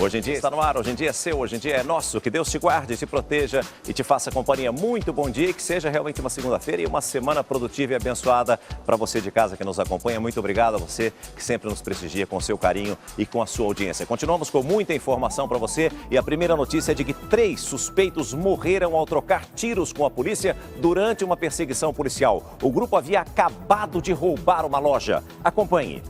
Hoje em dia está no ar, hoje em dia é seu, hoje em dia é nosso. Que Deus te guarde, te proteja e te faça companhia. Muito bom dia e que seja realmente uma segunda-feira e uma semana produtiva e abençoada para você de casa que nos acompanha. Muito obrigado a você que sempre nos prestigia com o seu carinho e com a sua audiência. Continuamos com muita informação para você e a primeira notícia é de que 3 suspeitos morreram ao trocar tiros com a polícia durante uma perseguição policial. O grupo havia acabado de roubar uma loja. Acompanhe.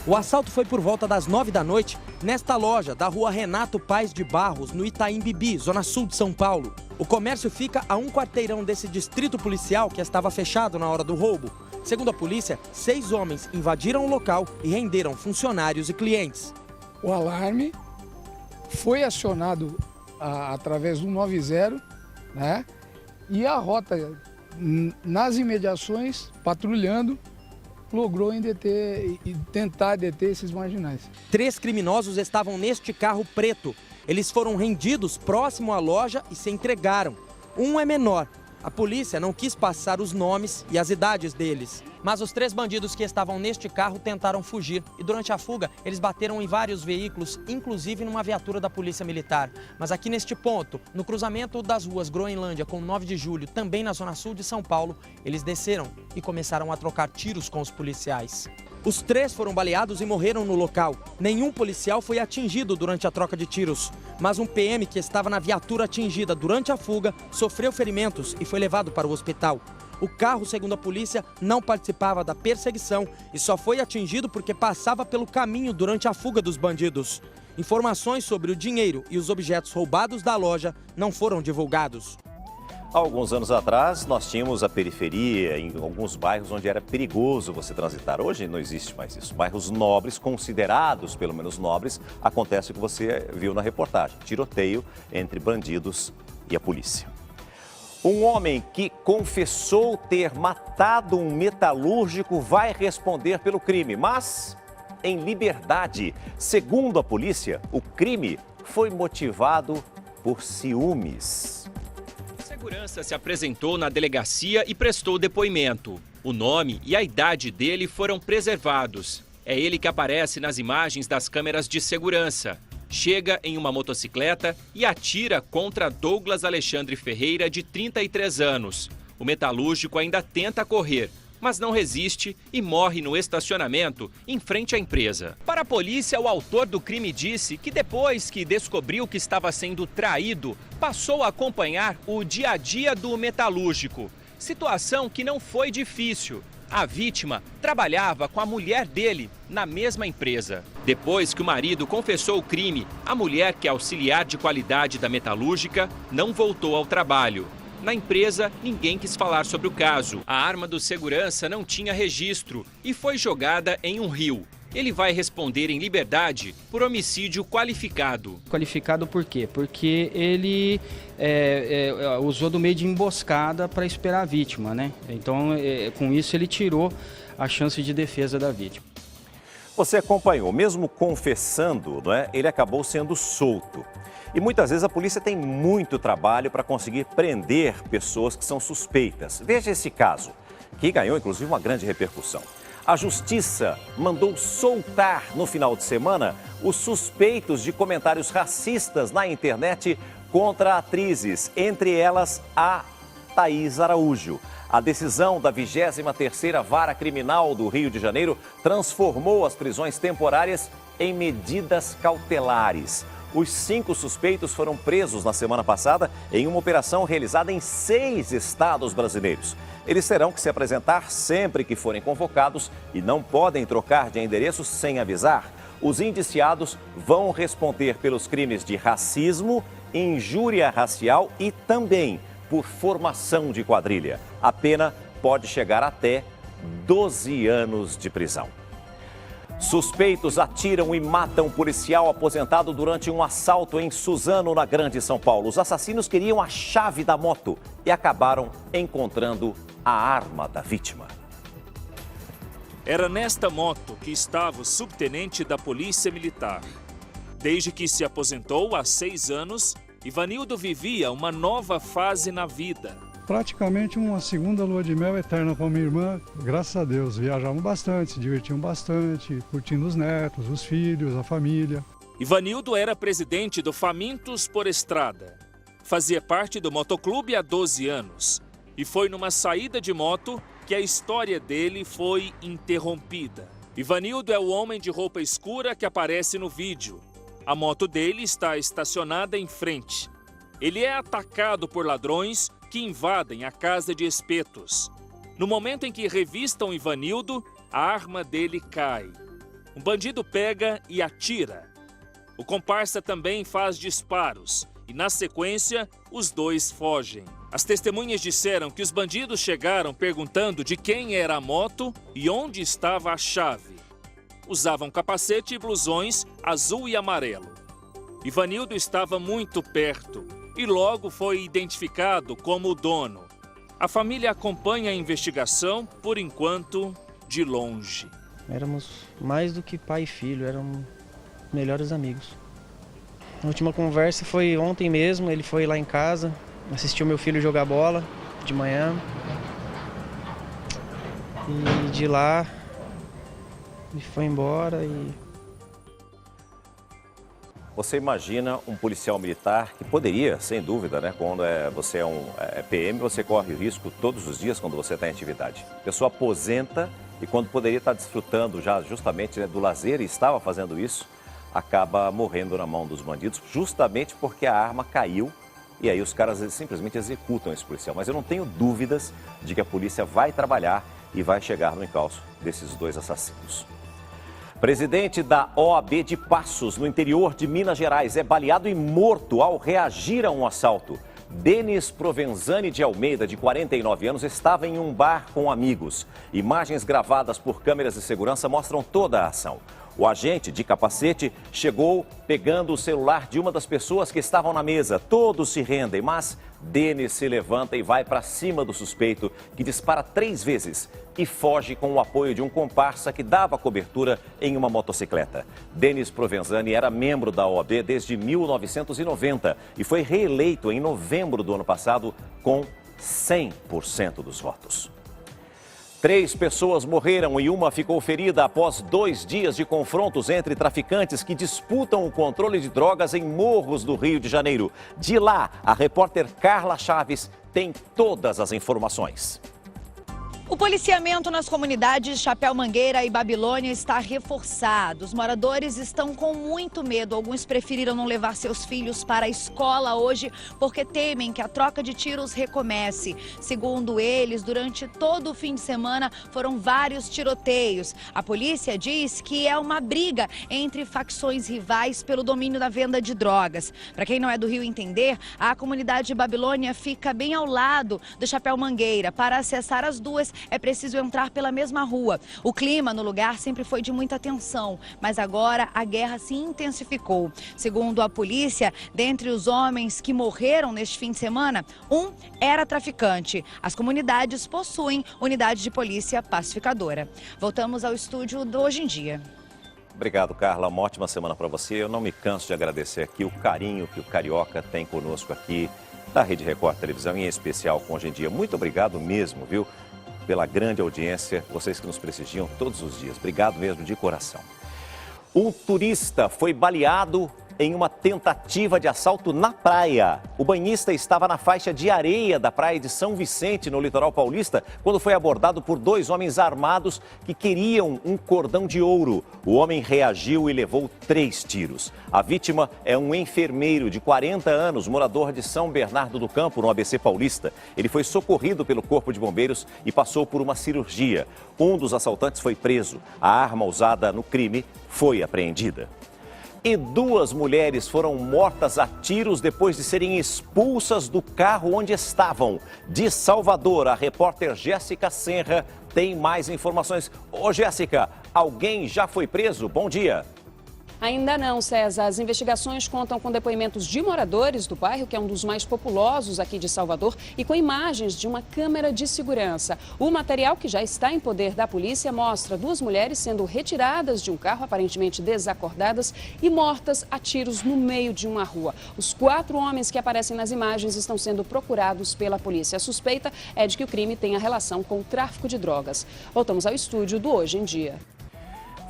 O assalto foi por volta das 9 da noite, nesta loja da rua Renato Paes de Barros, no Itaim Bibi, zona sul de São Paulo. O comércio fica a um quarteirão desse distrito policial que estava fechado na hora do roubo. Segundo a polícia, 6 homens invadiram o local e renderam funcionários e clientes. O alarme foi acionado através do 90, né? E a rota nas imediações, patrulhando, logrou tentar deter esses marginais. 3 criminosos estavam neste carro preto. Eles foram rendidos próximo à loja e se entregaram. Um é menor. A polícia não quis passar os nomes e as idades deles. Mas os 3 bandidos que estavam neste carro tentaram fugir. E durante a fuga, eles bateram em vários veículos, inclusive numa viatura da Polícia Militar. Mas aqui neste ponto, no cruzamento das ruas Groenlândia com 9 de julho, também na zona sul de São Paulo, eles desceram e começaram a trocar tiros com os policiais. Os 3 foram baleados e morreram no local. Nenhum policial foi atingido durante a troca de tiros. Mas um PM que estava na viatura atingida durante a fuga sofreu ferimentos e foi levado para o hospital. O carro, segundo a polícia, não participava da perseguição e só foi atingido porque passava pelo caminho durante a fuga dos bandidos. Informações sobre o dinheiro e os objetos roubados da loja não foram divulgados. Há alguns anos atrás, nós tínhamos a periferia em alguns bairros onde era perigoso você transitar. Hoje não existe mais isso. Bairros nobres, considerados pelo menos nobres, acontece o que você viu na reportagem. Tiroteio entre bandidos e a polícia. Um homem que confessou ter matado um metalúrgico vai responder pelo crime, mas em liberdade. Segundo a polícia, o crime foi motivado por ciúmes. Segurança se apresentou na delegacia e prestou depoimento. O nome e a idade dele foram preservados. É ele que aparece nas imagens das câmeras de segurança. Chega em uma motocicleta e atira contra Douglas Alexandre Ferreira, de 33 anos. O metalúrgico ainda tenta correr, mas não resiste e morre no estacionamento em frente à empresa. Para a polícia, o autor do crime disse que depois que descobriu que estava sendo traído, passou a acompanhar o dia a dia do metalúrgico. Situação que não foi difícil. A vítima trabalhava com a mulher dele na mesma empresa. Depois que o marido confessou o crime, a mulher, que é auxiliar de qualidade da metalúrgica, não voltou ao trabalho. Na empresa, ninguém quis falar sobre o caso. A arma do segurança não tinha registro e foi jogada em um rio. Ele vai responder em liberdade por homicídio qualificado. Qualificado por quê? Porque ele usou do meio de emboscada para esperar a vítima, né? Então, com isso, ele tirou a chance de defesa da vítima. Você acompanhou, mesmo confessando, não é? Ele acabou sendo solto. E muitas vezes a polícia tem muito trabalho para conseguir prender pessoas que são suspeitas. Veja esse caso, que ganhou inclusive uma grande repercussão. A Justiça mandou soltar no final de semana os suspeitos de comentários racistas na internet contra atrizes, entre elas a Thaís Araújo. A decisão da 23ª Vara Criminal do Rio de Janeiro transformou as prisões temporárias em medidas cautelares. Os 5 suspeitos foram presos na semana passada em uma operação realizada em 6 estados brasileiros. Eles terão que se apresentar sempre que forem convocados e não podem trocar de endereço sem avisar. Os indiciados vão responder pelos crimes de racismo, injúria racial e também por formação de quadrilha. A pena pode chegar até 12 anos de prisão. Suspeitos atiram e matam policial aposentado durante um assalto em Suzano, na Grande São Paulo. Os assassinos queriam a chave da moto e acabaram encontrando a arma da vítima. Era nesta moto que estava o subtenente da Polícia Militar. Desde que se aposentou há 6 anos, Ivanildo vivia uma nova fase na vida. Praticamente uma segunda lua de mel eterna com a minha irmã, graças a Deus. Viajamos bastante, se divertimos bastante, curtindo os netos, os filhos, a família. Ivanildo era presidente do Famintos por Estrada. Fazia parte do motoclube há 12 anos. E foi numa saída de moto que a história dele foi interrompida. Ivanildo é o homem de roupa escura que aparece no vídeo. A moto dele está estacionada em frente. Ele é atacado por ladrões que invadem a casa de espetos. No momento em que revistam Ivanildo, a arma dele cai. Um bandido pega e atira. O comparsa também faz disparos e, na sequência, os dois fogem. As testemunhas disseram que os bandidos chegaram perguntando de quem era a moto e onde estava a chave. Usavam capacete e blusões azul e amarelo. Ivanildo estava muito perto e logo foi identificado como o dono. A família acompanha a investigação, por enquanto, de longe. Éramos mais do que pai e filho, éramos melhores amigos. A última conversa foi ontem mesmo, ele foi lá em casa, assistiu meu filho jogar bola de manhã. E de lá, ele foi embora e... Você imagina um policial militar que poderia, sem dúvida, né? Quando você é um PM, você corre risco todos os dias quando você está em atividade. A pessoa aposenta e quando poderia estar desfrutando já justamente, né, do lazer e estava fazendo isso, acaba morrendo na mão dos bandidos, justamente porque a arma caiu e aí os caras simplesmente executam esse policial. Mas eu não tenho dúvidas de que a polícia vai trabalhar e vai chegar no encalço desses dois assassinos. Presidente da OAB de Passos, no interior de Minas Gerais, é baleado e morto ao reagir a um assalto. Denis Provenzani de Almeida, de 49 anos, estava em um bar com amigos. Imagens gravadas por câmeras de segurança mostram toda a ação. O agente de capacete chegou pegando o celular de uma das pessoas que estavam na mesa. Todos se rendem, mas Denis se levanta e vai para cima do suspeito, que dispara 3 vezes e foge com o apoio de um comparsa que dava cobertura em uma motocicleta. Denis Provenzani era membro da OAB desde 1990 e foi reeleito em novembro do ano passado com 100% dos votos. 3 pessoas morreram e uma ficou ferida após 2 dias de confrontos entre traficantes que disputam o controle de drogas em morros do Rio de Janeiro. De lá, a repórter Carla Chaves tem todas as informações. O policiamento nas comunidades Chapéu Mangueira e Babilônia está reforçado. Os moradores estão com muito medo. Alguns preferiram não levar seus filhos para a escola hoje porque temem que a troca de tiros recomece. Segundo eles, durante todo o fim de semana foram vários tiroteios. A polícia diz que é uma briga entre facções rivais pelo domínio da venda de drogas. Para quem não é do Rio entender, a comunidade de Babilônia fica bem ao lado do Chapéu Mangueira. Para acessar as duas, é preciso entrar pela mesma rua. O clima no lugar sempre foi de muita tensão, mas agora a guerra se intensificou. Segundo a polícia, dentre os homens que morreram neste fim de semana, um era traficante. As comunidades possuem unidade de polícia pacificadora. Voltamos ao estúdio do Hoje em Dia. Obrigado, Carla. Uma ótima semana para você. Eu não me canso de agradecer aqui o carinho que o Carioca tem conosco aqui da Rede Record Televisão, em especial com Hoje em Dia. Muito obrigado mesmo, viu? Pela grande audiência, vocês que nos prestigiam todos os dias. Obrigado mesmo, de coração. Um turista foi baleado em uma tentativa de assalto na praia. O banhista estava na faixa de areia da praia de São Vicente, no litoral paulista, quando foi abordado por 2 homens armados que queriam um cordão de ouro. O homem reagiu e levou 3 tiros. A vítima é um enfermeiro de 40 anos, morador de São Bernardo do Campo, no ABC Paulista. Ele foi socorrido pelo Corpo de Bombeiros e passou por uma cirurgia. Um dos assaltantes foi preso. A arma usada no crime foi apreendida. E 2 mulheres foram mortas a tiros depois de serem expulsas do carro onde estavam. De Salvador, a repórter Jéssica Senra tem mais informações. Ô Jéssica, alguém já foi preso? Bom dia. Ainda não, César. As investigações contam com depoimentos de moradores do bairro, que é um dos mais populosos aqui de Salvador, e com imagens de uma câmera de segurança. O material, que já está em poder da polícia, mostra 2 mulheres sendo retiradas de um carro, aparentemente desacordadas, e mortas a tiros no meio de uma rua. Os 4 homens que aparecem nas imagens estão sendo procurados pela polícia. A suspeita é de que o crime tenha relação com o tráfico de drogas. Voltamos ao estúdio do Hoje em Dia.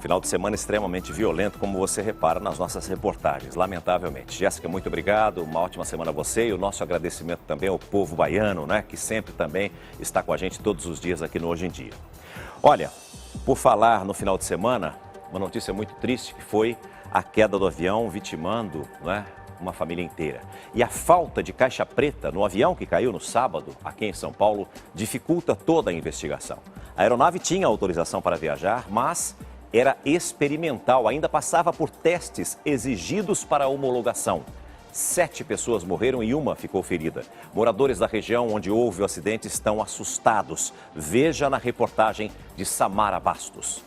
Final de semana extremamente violento, como você repara nas nossas reportagens, lamentavelmente. Jéssica, muito obrigado, uma ótima semana a você e o nosso agradecimento também ao povo baiano, né, que sempre também está com a gente todos os dias aqui no Hoje em Dia. Olha, por falar no final de semana, uma notícia muito triste que foi a queda do avião vitimando, né, uma família inteira. E a falta de caixa preta no avião que caiu no sábado, aqui em São Paulo, dificulta toda a investigação. A aeronave tinha autorização para viajar, mas era experimental, ainda passava por testes exigidos para a homologação. 7 pessoas morreram e uma ficou ferida. Moradores da região onde houve o acidente estão assustados. Veja na reportagem de Samara Bastos.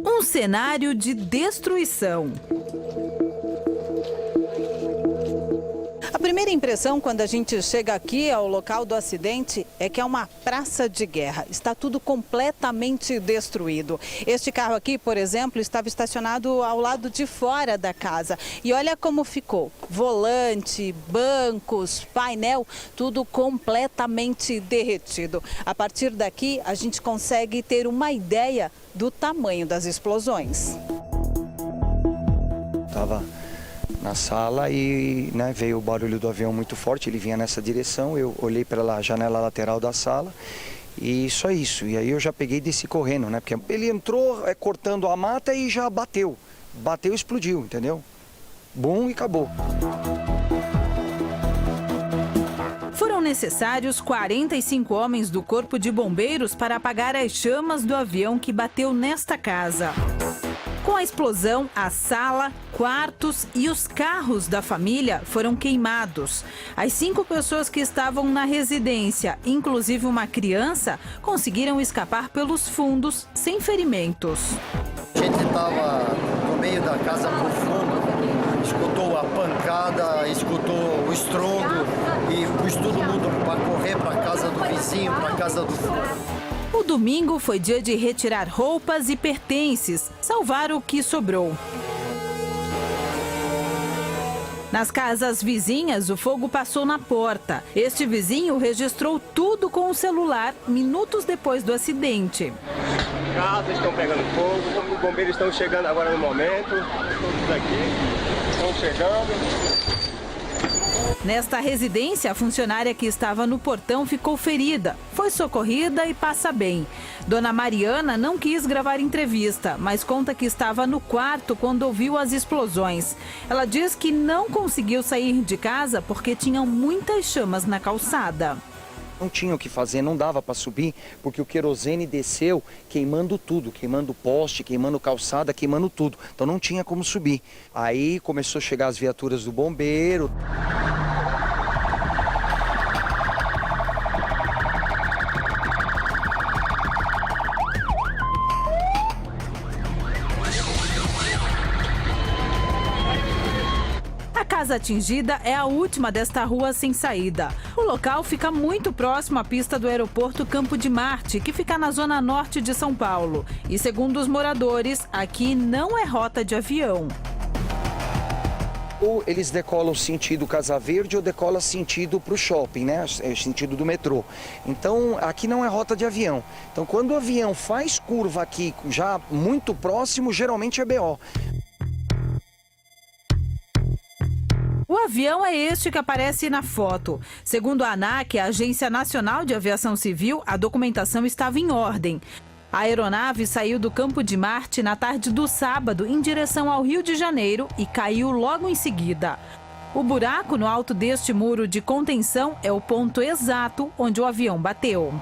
Um cenário de destruição. A primeira impressão quando a gente chega aqui ao local do acidente é que é uma praça de guerra. Está tudo completamente destruído. Este carro aqui, por exemplo, estava estacionado ao lado de fora da casa. E olha como ficou. Volante, bancos, painel, tudo completamente derretido. A partir daqui, a gente consegue ter uma ideia do tamanho das explosões. Estava na sala e veio o barulho do avião muito forte, ele vinha nessa direção, eu olhei pela janela lateral da sala e só isso. E aí eu já peguei e desci correndo, né? Porque ele entrou cortando a mata e já bateu. Bateu e explodiu, entendeu? Bum, e acabou. Foram necessários 45 homens do Corpo de Bombeiros para apagar as chamas do avião que bateu nesta casa. Com a explosão, a sala, quartos e os carros da família foram queimados. As 5 pessoas que estavam na residência, inclusive uma criança, conseguiram escapar pelos fundos sem ferimentos. A gente estava no meio da casa profunda, escutou a pancada, escutou o estrondo e pus todo mundo para correr para a casa do vizinho, para a casa do fundo. O domingo foi dia de retirar roupas e pertences, salvar o que sobrou. Nas casas vizinhas, o fogo passou na porta. Este vizinho registrou tudo com o celular minutos depois do acidente. Casas estão pegando fogo, os bombeiros estão chegando agora no momento, todos aqui estão chegando. Nesta residência, a funcionária que estava no portão ficou ferida. Foi socorrida e passa bem. Dona Mariana não quis gravar entrevista, mas conta que estava no quarto quando ouviu as explosões. Ela diz que não conseguiu sair de casa porque tinham muitas chamas na calçada. Não tinha o que fazer, não dava para subir, porque o querosene desceu queimando tudo, queimando poste, queimando calçada, queimando tudo. Então não tinha como subir. Aí começou a chegar as viaturas do bombeiro. A casa atingida é a última desta rua sem saída. O local fica muito próximo à pista do aeroporto Campo de Marte, que fica na zona norte de São Paulo. E segundo os moradores, aqui não é rota de avião. Ou eles decolam sentido Casa Verde ou decolam sentido para o shopping, né? Sentido do metrô. Então, aqui não é rota de avião. Então, quando o avião faz curva aqui, já muito próximo, geralmente é BO. O avião é este que aparece na foto. Segundo a ANAC, a Agência Nacional de Aviação Civil, a documentação estava em ordem. A aeronave saiu do Campo de Marte na tarde do sábado em direção ao Rio de Janeiro e caiu logo em seguida. O buraco no alto deste muro de contenção é o ponto exato onde o avião bateu.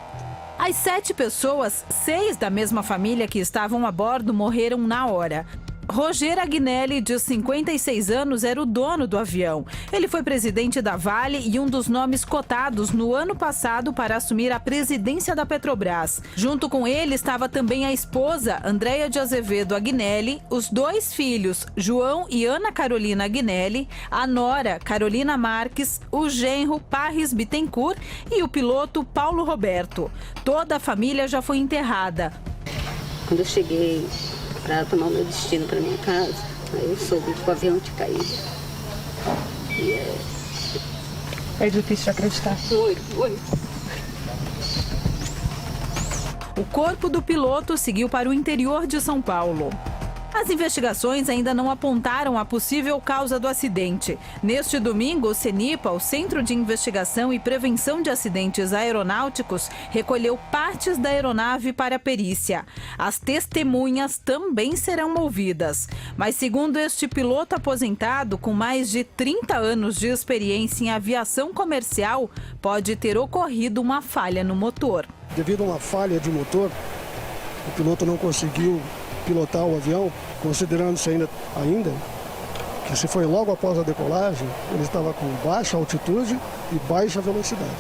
As 7 pessoas, 6 da mesma família que estavam a bordo, morreram na hora. Roger Agnelli, de 56 anos, era o dono do avião. Ele foi presidente da Vale e um dos nomes cotados no ano passado para assumir a presidência da Petrobras. Junto com ele estava também a esposa, Andréia de Azevedo Agnelli, os 2 filhos, João e Ana Carolina Agnelli, a nora, Carolina Marques, o genro, Parris Bittencourt e o piloto, Paulo Roberto. Toda a família já foi enterrada. Quando eu cheguei para tomar o meu destino para minha casa, aí eu soube que o avião tinha caído. E é difícil de acreditar. Muito. O corpo do piloto seguiu para o interior de São Paulo. As investigações ainda não apontaram a possível causa do acidente. Neste domingo, o CENIPA, o Centro de Investigação e Prevenção de Acidentes Aeronáuticos, recolheu partes da aeronave para a perícia. As testemunhas também serão ouvidas. Mas, segundo este piloto aposentado, com mais de 30 anos de experiência em aviação comercial, pode ter ocorrido uma falha no motor. Devido a uma falha de motor, o piloto não conseguiu pilotar o avião, considerando-se ainda que se foi logo após a decolagem, ele estava com baixa altitude e baixa velocidade.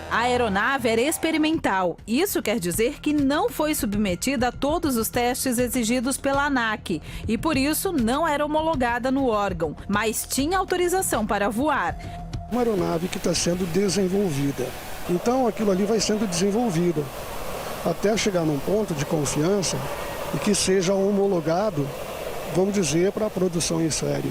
A aeronave era experimental. Isso quer dizer que não foi submetida a todos os testes exigidos pela ANAC e, por isso, não era homologada no órgão, mas tinha autorização para voar. Uma aeronave que está sendo desenvolvida. Então, aquilo ali vai sendo desenvolvido até chegar num ponto de confiança e que seja homologado, vamos dizer, para a produção em série.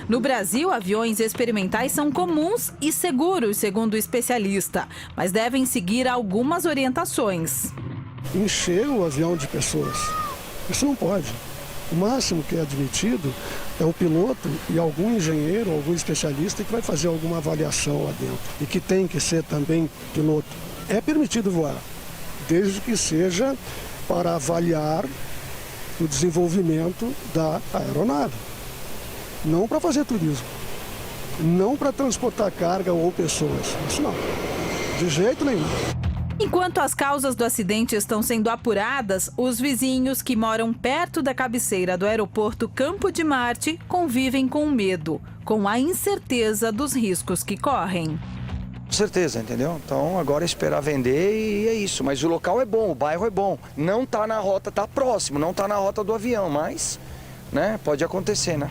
No Brasil, aviões experimentais são comuns e seguros, segundo o especialista, mas devem seguir algumas orientações. Encher o avião de pessoas, isso não pode. O máximo que é admitido é o piloto e algum engenheiro, algum especialista que vai fazer alguma avaliação lá dentro e que tem que ser também piloto. É permitido voar, desde que seja para avaliar o desenvolvimento da aeronave. Não para fazer turismo, não para transportar carga ou pessoas, isso não, de jeito nenhum. Enquanto as causas do acidente estão sendo apuradas, os vizinhos que moram perto da cabeceira do aeroporto Campo de Marte convivem com medo, com a incerteza dos riscos que correm. Com certeza, entendeu? Então agora é esperar vender e é isso. Mas o local é bom, o bairro é bom. Não tá na rota, tá próximo, não tá na rota do avião, mas, né, pode acontecer, né?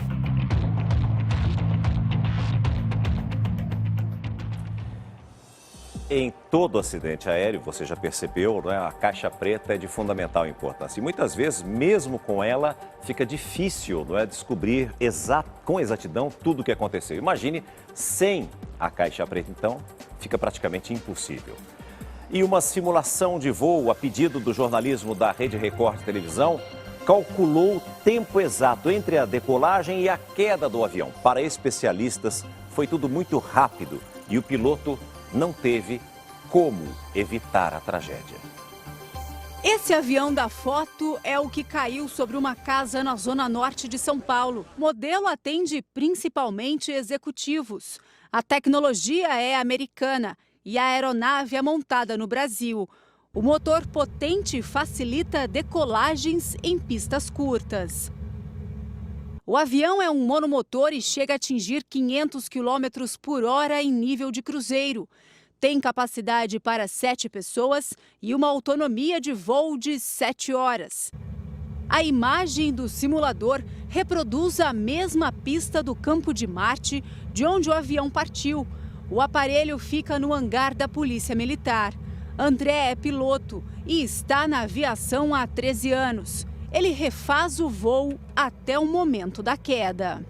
Em todo acidente aéreo, você já percebeu, né, a caixa preta é de fundamental importância. E muitas vezes, mesmo com ela, fica difícil, não é, descobrir com exatidão tudo o que aconteceu. Imagine sem a caixa preta, então, fica praticamente impossível. E uma simulação de voo, a pedido do jornalismo da Rede Record de Televisão, calculou o tempo exato entre a decolagem e a queda do avião. Para especialistas, foi tudo muito rápido e o piloto não teve como evitar a tragédia. Esse avião da foto é o que caiu sobre uma casa na zona norte de São Paulo. O modelo atende principalmente executivos. A tecnologia é americana e a aeronave é montada no Brasil. O motor potente facilita decolagens em pistas curtas. O avião é um monomotor e chega a atingir 500 km por hora em nível de cruzeiro. Tem capacidade para 7 pessoas e uma autonomia de voo de 7 horas. A imagem do simulador reproduz a mesma pista do Campo de Marte, de onde o avião partiu. O aparelho fica no hangar da Polícia Militar. André é piloto e está na aviação há 13 anos. Ele refaz o voo até o momento da queda.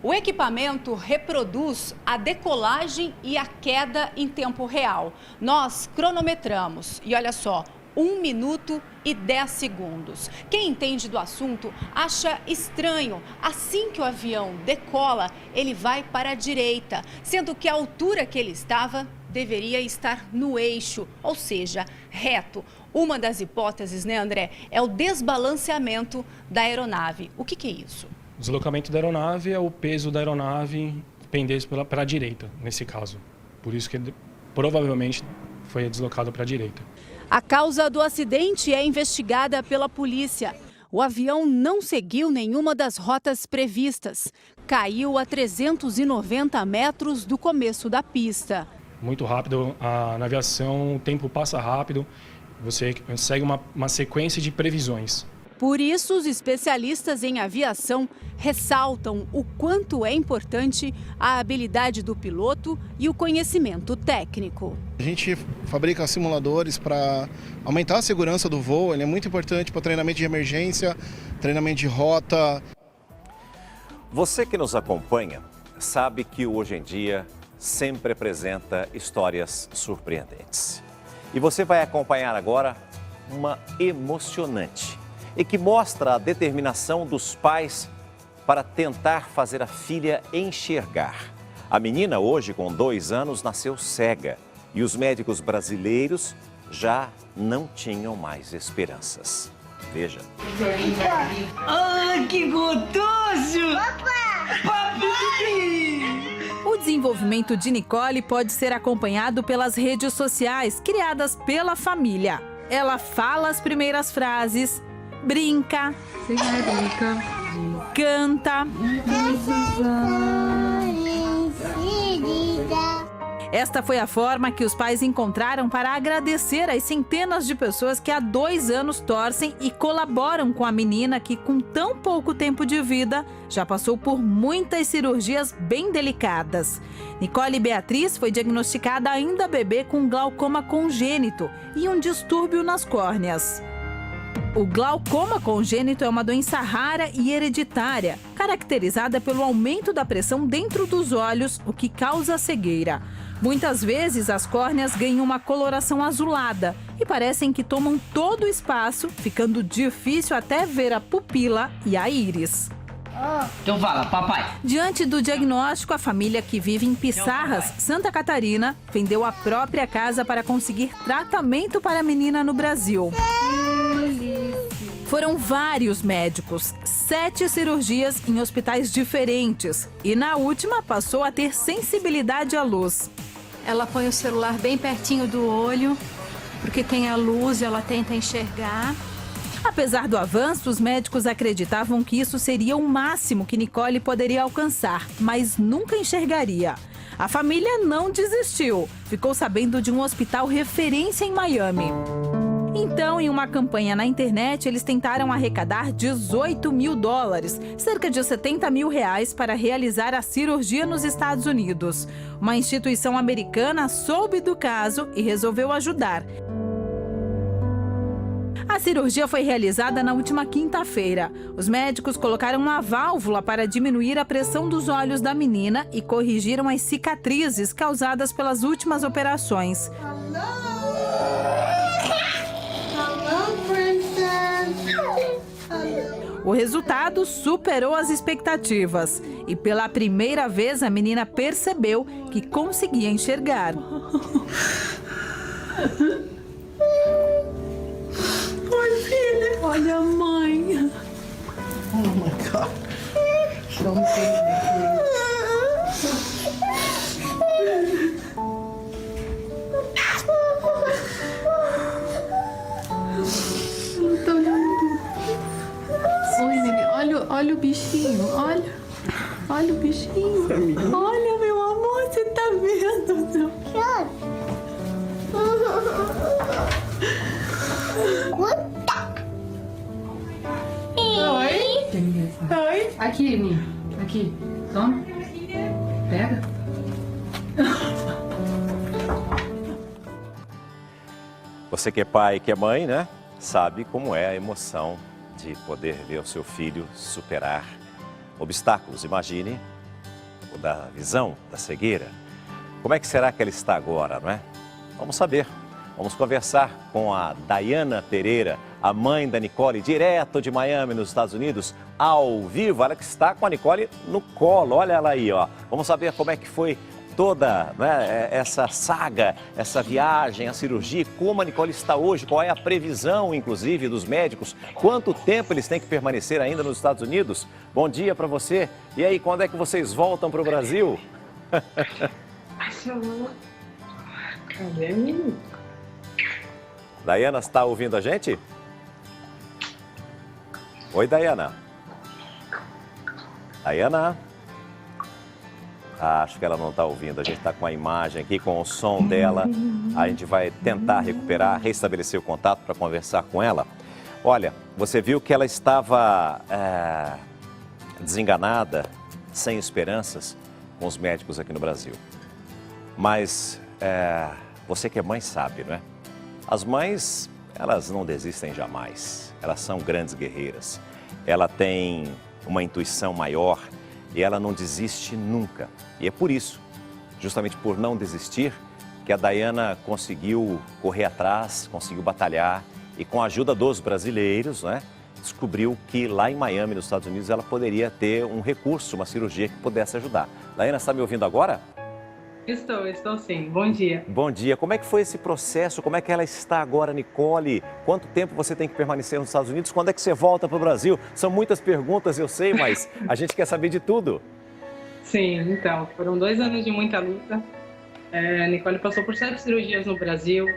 O equipamento reproduz a decolagem e a queda em tempo real. Nós cronometramos e olha só, 1 minuto e 10 segundos. Quem entende do assunto acha estranho. Assim que o avião decola, ele vai para a direita, sendo que a altura que ele estava deveria estar no eixo, ou seja, reto. Uma das hipóteses, né, André, é o desbalanceamento da aeronave. O que é isso? O deslocamento da aeronave é o peso da aeronave pendente para a direita, nesse caso. Por isso que ele provavelmente foi deslocado para a direita. A causa do acidente é investigada pela polícia. O avião não seguiu nenhuma das rotas previstas. Caiu a 390 metros do começo da pista. Muito rápido, na aviação o tempo passa rápido, você segue uma sequência de previsões. Por isso, os especialistas em aviação ressaltam o quanto é importante a habilidade do piloto e o conhecimento técnico. A gente fabrica simuladores para aumentar a segurança do voo, ele é muito importante para treinamento de emergência, treinamento de rota. Você que nos acompanha sabe que Hoje em Dia sempre apresenta histórias surpreendentes. E você vai acompanhar agora uma emocionante e que mostra a determinação dos pais para tentar fazer a filha enxergar. A menina, hoje com 2 anos, nasceu cega e os médicos brasileiros já não tinham mais esperanças. Veja. Ah, que gostoso! Papai! O desenvolvimento de Nicole pode ser acompanhado pelas redes sociais criadas pela família. Ela fala as primeiras frases, brinca, canta. Esta foi a forma que os pais encontraram para agradecer às centenas de pessoas que há 2 anos torcem e colaboram com a menina que, com tão pouco tempo de vida, já passou por muitas cirurgias bem delicadas. Nicole Beatriz foi diagnosticada ainda bebê com glaucoma congênito e um distúrbio nas córneas. O glaucoma congênito é uma doença rara e hereditária, caracterizada pelo aumento da pressão dentro dos olhos, o que causa cegueira. Muitas vezes as córneas ganham uma coloração azulada e parecem que tomam todo o espaço, ficando difícil até ver a pupila e a íris. Então fala, papai. Diante do diagnóstico, a família que vive em Pissarras, Santa Catarina, vendeu a própria casa para conseguir tratamento para a menina no Brasil. Foram vários médicos, 7 cirurgias em hospitais diferentes e na última passou a ter sensibilidade à luz. Ela põe o celular bem pertinho do olho, porque tem a luz, ela tenta enxergar. Apesar do avanço, os médicos acreditavam que isso seria o máximo que Nicole poderia alcançar, mas nunca enxergaria. A família não desistiu, ficou sabendo de um hospital referência em Miami. Então, em uma campanha na internet, eles tentaram arrecadar $18 mil, cerca de R$70 mil, para realizar a cirurgia nos Estados Unidos. Uma instituição americana soube do caso e resolveu ajudar. A cirurgia foi realizada na última quinta-feira. Os médicos colocaram uma válvula para diminuir a pressão dos olhos da menina e corrigiram as cicatrizes causadas pelas últimas operações. O resultado superou as expectativas e pela primeira vez a menina percebeu que conseguia enxergar. Oi, filha. Olha a mãe. Oh, my God. Don't say that. Não tô olhando. Oi, neném. Olha o bichinho. Olha o bichinho. Olha, meu amor. Você tá vendo? Oi. Oi. Aqui, Nini. Aqui. Toma. Pega. Você que é pai e que é mãe, né? Sabe como é a emoção de poder ver o seu filho superar obstáculos. Imagine o da visão, da cegueira. Como é que será que ele está agora, não é? Vamos saber. Vamos conversar com a Dayana Pereira, a mãe da Nicole, direto de Miami, nos Estados Unidos, ao vivo. Ela que está com a Nicole no colo, olha ela aí, ó. Vamos saber como é que foi toda, né, essa saga, essa viagem, a cirurgia, como a Nicole está hoje, qual é a previsão, inclusive, dos médicos, quanto tempo eles têm que permanecer ainda nos Estados Unidos. Bom dia para você. E aí, quando é que vocês voltam para o Brasil? Cadê, menino? Dayana, está ouvindo a gente? Oi, Dayana. Dayana? Acho que ela não está ouvindo. A gente está com a imagem aqui, com o som dela. A gente vai tentar recuperar, restabelecer o contato para conversar com ela. Olha, você viu que ela estava desenganada, sem esperanças, com os médicos aqui no Brasil. Mas você que é mãe sabe, não é? As mães, elas não desistem jamais. Elas são grandes guerreiras. Ela tem uma intuição maior e ela não desiste nunca. E é por isso, justamente por não desistir, que a Dayana conseguiu correr atrás, conseguiu batalhar e com a ajuda dos brasileiros, né, descobriu que lá em Miami, nos Estados Unidos, ela poderia ter um recurso, uma cirurgia que pudesse ajudar. Dayana, está me ouvindo agora? Estou sim. Bom dia. Bom dia. Como é que foi esse processo? Como é que ela está agora, Nicole? Quanto tempo você tem que permanecer nos Estados Unidos? Quando é que você volta para o Brasil? São muitas perguntas, eu sei, mas a gente quer saber de tudo. Sim, então, foram 2 anos de muita luta. A Nicole passou por 7 cirurgias no Brasil,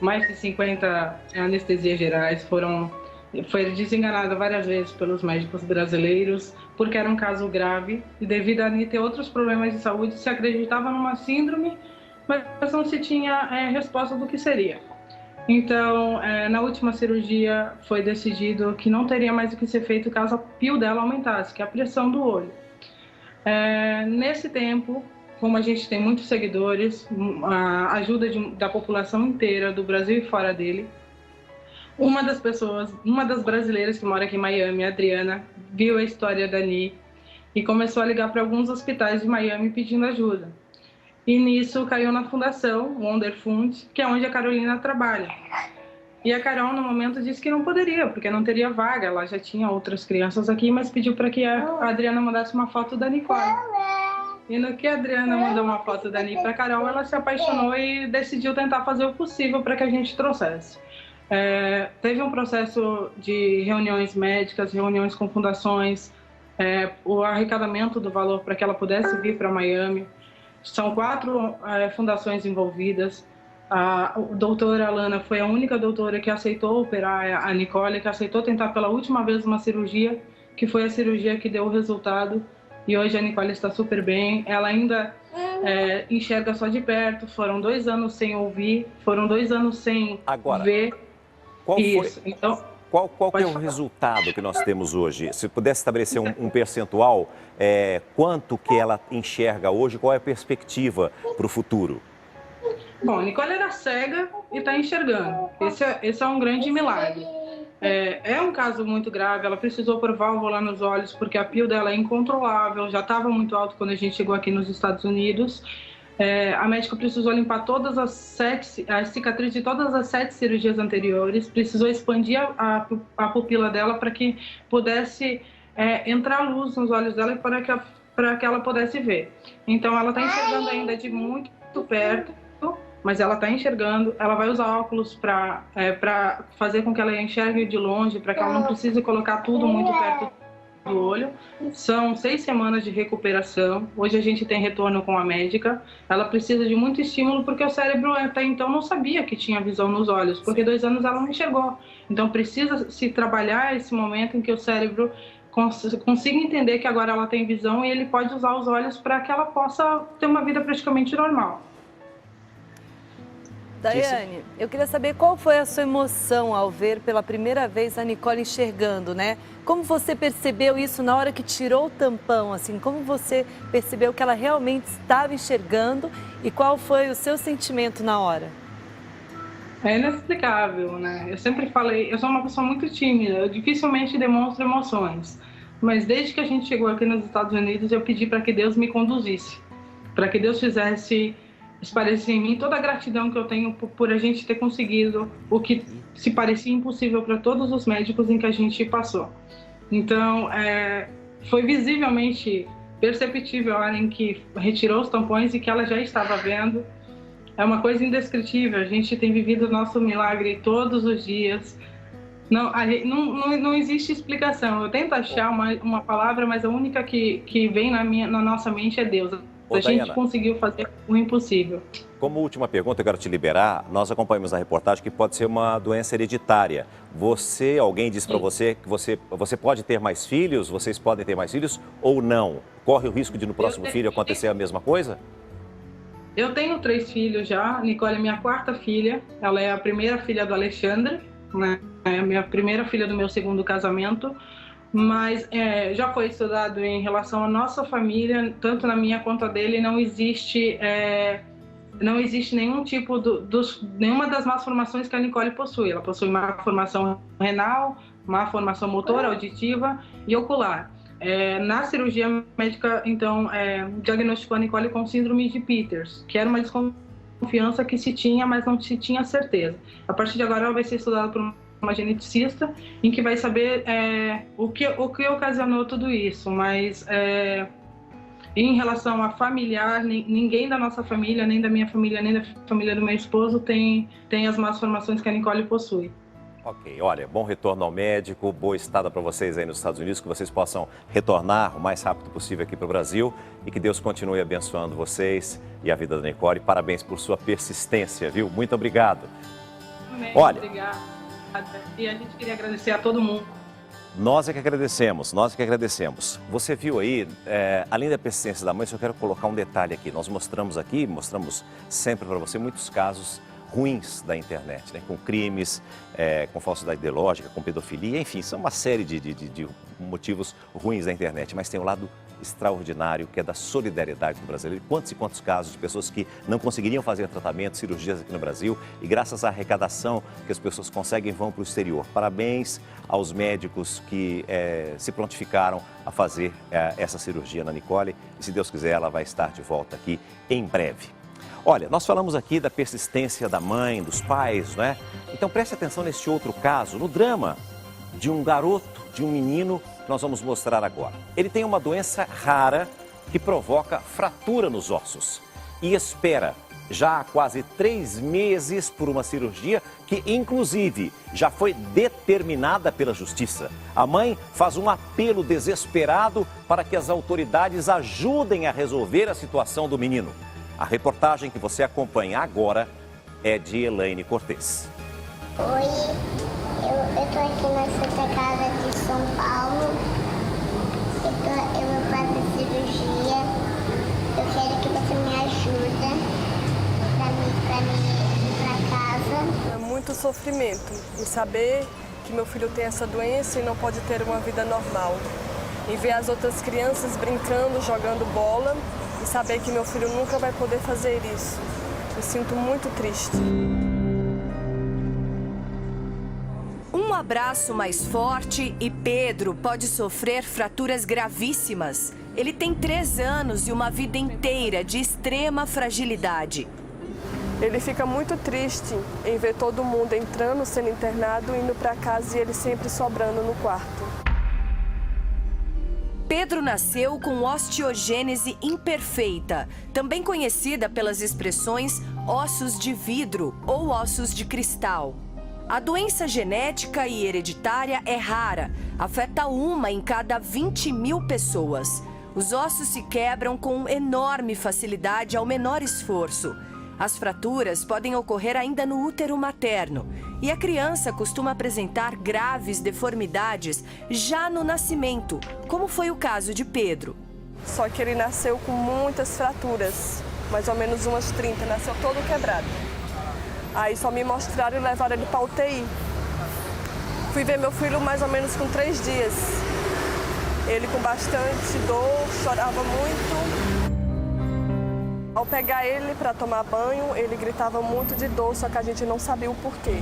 mais de 50 anestesias gerais, foi desenganada várias vezes pelos médicos brasileiros, porque era um caso grave e devido a Ani ter outros problemas de saúde, se acreditava numa síndrome, mas não se tinha resposta do que seria. Então, na última cirurgia foi decidido que não teria mais o que ser feito caso a pio dela aumentasse, que é a pressão do olho. Nesse tempo, como a gente tem muitos seguidores, a ajuda da população inteira, do Brasil e fora dele, uma das brasileiras que mora aqui em Miami, a Adriana, viu a história da Ani e começou a ligar para alguns hospitais de Miami pedindo ajuda. E nisso caiu na fundação, Wonder Fund, que é onde a Carolina trabalha. E a Carol, no momento, disse que não poderia, porque não teria vaga. Ela já tinha outras crianças aqui, mas pediu para que a Adriana mandasse uma foto da Nicole. E no que a Adriana mandou uma foto da Ani para a Carol, ela se apaixonou e decidiu tentar fazer o possível para que a gente trouxesse. Teve um processo de reuniões médicas, reuniões com fundações, o arrecadamento do valor para que ela pudesse vir para Miami. São 4 fundações envolvidas. A doutora Alana foi a única doutora que aceitou operar a Nicole, que aceitou tentar pela última vez uma cirurgia, que foi a cirurgia que deu o resultado. E hoje a Nicole está super bem. Ela ainda enxerga só de perto. Foram 2 anos sem ouvir, foram 2 anos sem ver. Qual que é o resultado que nós temos hoje? Se pudesse estabelecer um percentual, quanto que ela enxerga hoje, qual é a perspectiva para o futuro? Bom, Nicole era cega e está enxergando. Esse é um grande milagre. É um caso muito grave, ela precisou pôr válvula nos olhos porque a pio dela é incontrolável, já estava muito alto quando a gente chegou aqui nos Estados Unidos. A médica precisou limpar todas as cicatrizes de todas as 7 cirurgias anteriores, precisou expandir a pupila dela para que pudesse entrar luz nos olhos dela para que ela pudesse ver. Então ela está enxergando ainda de muito perto, mas ela está enxergando. Ela vai usar óculos para fazer com que ela enxergue de longe, para que ela não precise colocar tudo muito perto do olho. São 6 semanas de recuperação. Hoje a gente tem retorno com a médica. Ela precisa de muito estímulo porque o cérebro até então não sabia que tinha visão nos olhos, porque 2 anos ela não enxergou. Então precisa se trabalhar esse momento em que o cérebro consiga entender que agora ela tem visão e ele pode usar os olhos para que ela possa ter uma vida praticamente normal. Daiane, eu queria saber qual foi a sua emoção ao ver pela primeira vez a Nicole enxergando, né? Como você percebeu isso na hora que tirou o tampão, assim? Como você percebeu que ela realmente estava enxergando e qual foi o seu sentimento na hora? É inexplicável, né? Eu sempre falei, eu sou uma pessoa muito tímida, eu dificilmente demonstro emoções. Mas desde que a gente chegou aqui nos Estados Unidos, eu pedi para que Deus me conduzisse, para que Deus fizesse esparecer em mim toda a gratidão que eu tenho por a gente ter conseguido o que se parecia impossível para todos os médicos em que a gente passou. Então, foi visivelmente perceptível a hora em que retirou os tampões e que ela já estava vendo. É uma coisa indescritível, a gente tem vivido o nosso milagre todos os dias. Não existe explicação. Eu tento achar uma palavra, mas a única que vem na nossa mente é Deus. A gente conseguiu fazer o impossível. Como última pergunta, eu quero te liberar. Nós acompanhamos na reportagem que pode ser uma doença hereditária. Alguém disse para você que você pode ter mais filhos, vocês podem ter mais filhos ou não? Corre o risco de no próximo filho acontecer a mesma coisa? Eu tenho 3 filhos já. Nicole é minha 4ª filha. Ela é a primeira filha do Alexandre, né? É a minha primeira filha do meu 2º casamento. Mas já foi estudado em relação à nossa família, tanto na minha quanto a dele, não existe nenhum tipo nenhuma das más formações que a Nicole possui. Ela possui má formação renal, má formação motora, auditiva e ocular. Na cirurgia médica, então, diagnosticou a Nicole com síndrome de Peters, que era uma confiança que se tinha, mas não se tinha certeza. A partir de agora ela vai ser estudada por uma geneticista, em que vai saber o que ocasionou tudo isso, mas em relação a familiar, ninguém da nossa família, nem da minha família, nem da família do meu esposo tem as más formações que a Nicole possui. Ok, olha, bom retorno ao médico, boa estada para vocês aí nos Estados Unidos, que vocês possam retornar o mais rápido possível aqui para o Brasil e que Deus continue abençoando vocês e a vida da Nicole. Parabéns por sua persistência, viu? Muito obrigado. Amém, olha, obrigada. E a gente queria agradecer a todo mundo. Nós é que agradecemos, nós é que agradecemos. Você viu aí, além da persistência da mãe, eu quero colocar um detalhe aqui. Nós mostramos sempre para você muitos casos ruins da internet, né? Com crimes, com falsidade ideológica, com pedofilia, enfim, são uma série de motivos ruins da internet, mas tem um lado extraordinário que é da solidariedade do brasileiro. Quantos e quantos casos de pessoas que não conseguiriam fazer tratamento, cirurgias aqui no Brasil e graças à arrecadação que as pessoas conseguem vão para o exterior. Parabéns aos médicos que se prontificaram a fazer essa cirurgia na Nicole e se Deus quiser ela vai estar de volta aqui em breve. Olha, nós falamos aqui da persistência da mãe, dos pais, né? Então preste atenção nesse outro caso, no drama de um garoto, de um menino, que nós vamos mostrar agora. Ele tem uma doença rara que provoca fratura nos ossos e espera já há quase 3 meses por uma cirurgia que, inclusive, já foi determinada pela justiça. A mãe faz um apelo desesperado para que as autoridades ajudem a resolver a situação do menino. A reportagem que você acompanha agora é de Elaine Cortez. Oi, eu tô aqui na Santa Casa de São Paulo. Eu vou fazer cirurgia. Eu quero que você me ajude pra mim ir pra casa. É muito sofrimento em saber que meu filho tem essa doença e não pode ter uma vida normal. Em ver as outras crianças brincando, jogando bola. E saber que meu filho nunca vai poder fazer isso. Me sinto muito triste. Um abraço mais forte e Pedro pode sofrer fraturas gravíssimas. Ele tem 3 anos e uma vida inteira de extrema fragilidade. Ele fica muito triste em ver todo mundo entrando, sendo internado, indo para casa e ele sempre sobrando no quarto. Pedro nasceu com osteogênese imperfeita, também conhecida pelas expressões ossos de vidro ou ossos de cristal. A doença genética e hereditária é rara, afeta 1 em cada 20 mil pessoas. Os ossos se quebram com enorme facilidade ao menor esforço. As fraturas podem ocorrer ainda no útero materno e a criança costuma apresentar graves deformidades já no nascimento, como foi o caso de Pedro. Só que ele nasceu com muitas fraturas, mais ou menos umas 30, nasceu todo quebrado. Aí só me mostraram e levaram ele para UTI. Fui ver meu filho mais ou menos com 3 dias. Ele com bastante dor, chorava muito. Ao pegar ele para tomar banho, ele gritava muito de dor, só que a gente não sabia o porquê.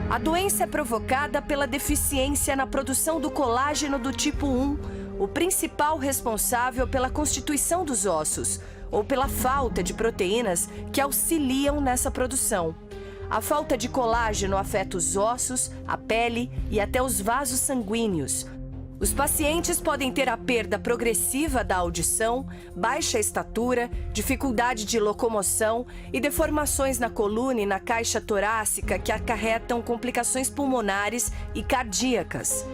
A doença é provocada pela deficiência na produção do colágeno do tipo 1, o principal responsável pela constituição dos ossos, ou pela falta de proteínas que auxiliam nessa produção. A falta de colágeno afeta os ossos, a pele e até os vasos sanguíneos. Os pacientes podem ter a perda progressiva da audição, baixa estatura, dificuldade de locomoção e deformações na coluna e na caixa torácica que acarretam complicações pulmonares e cardíacas.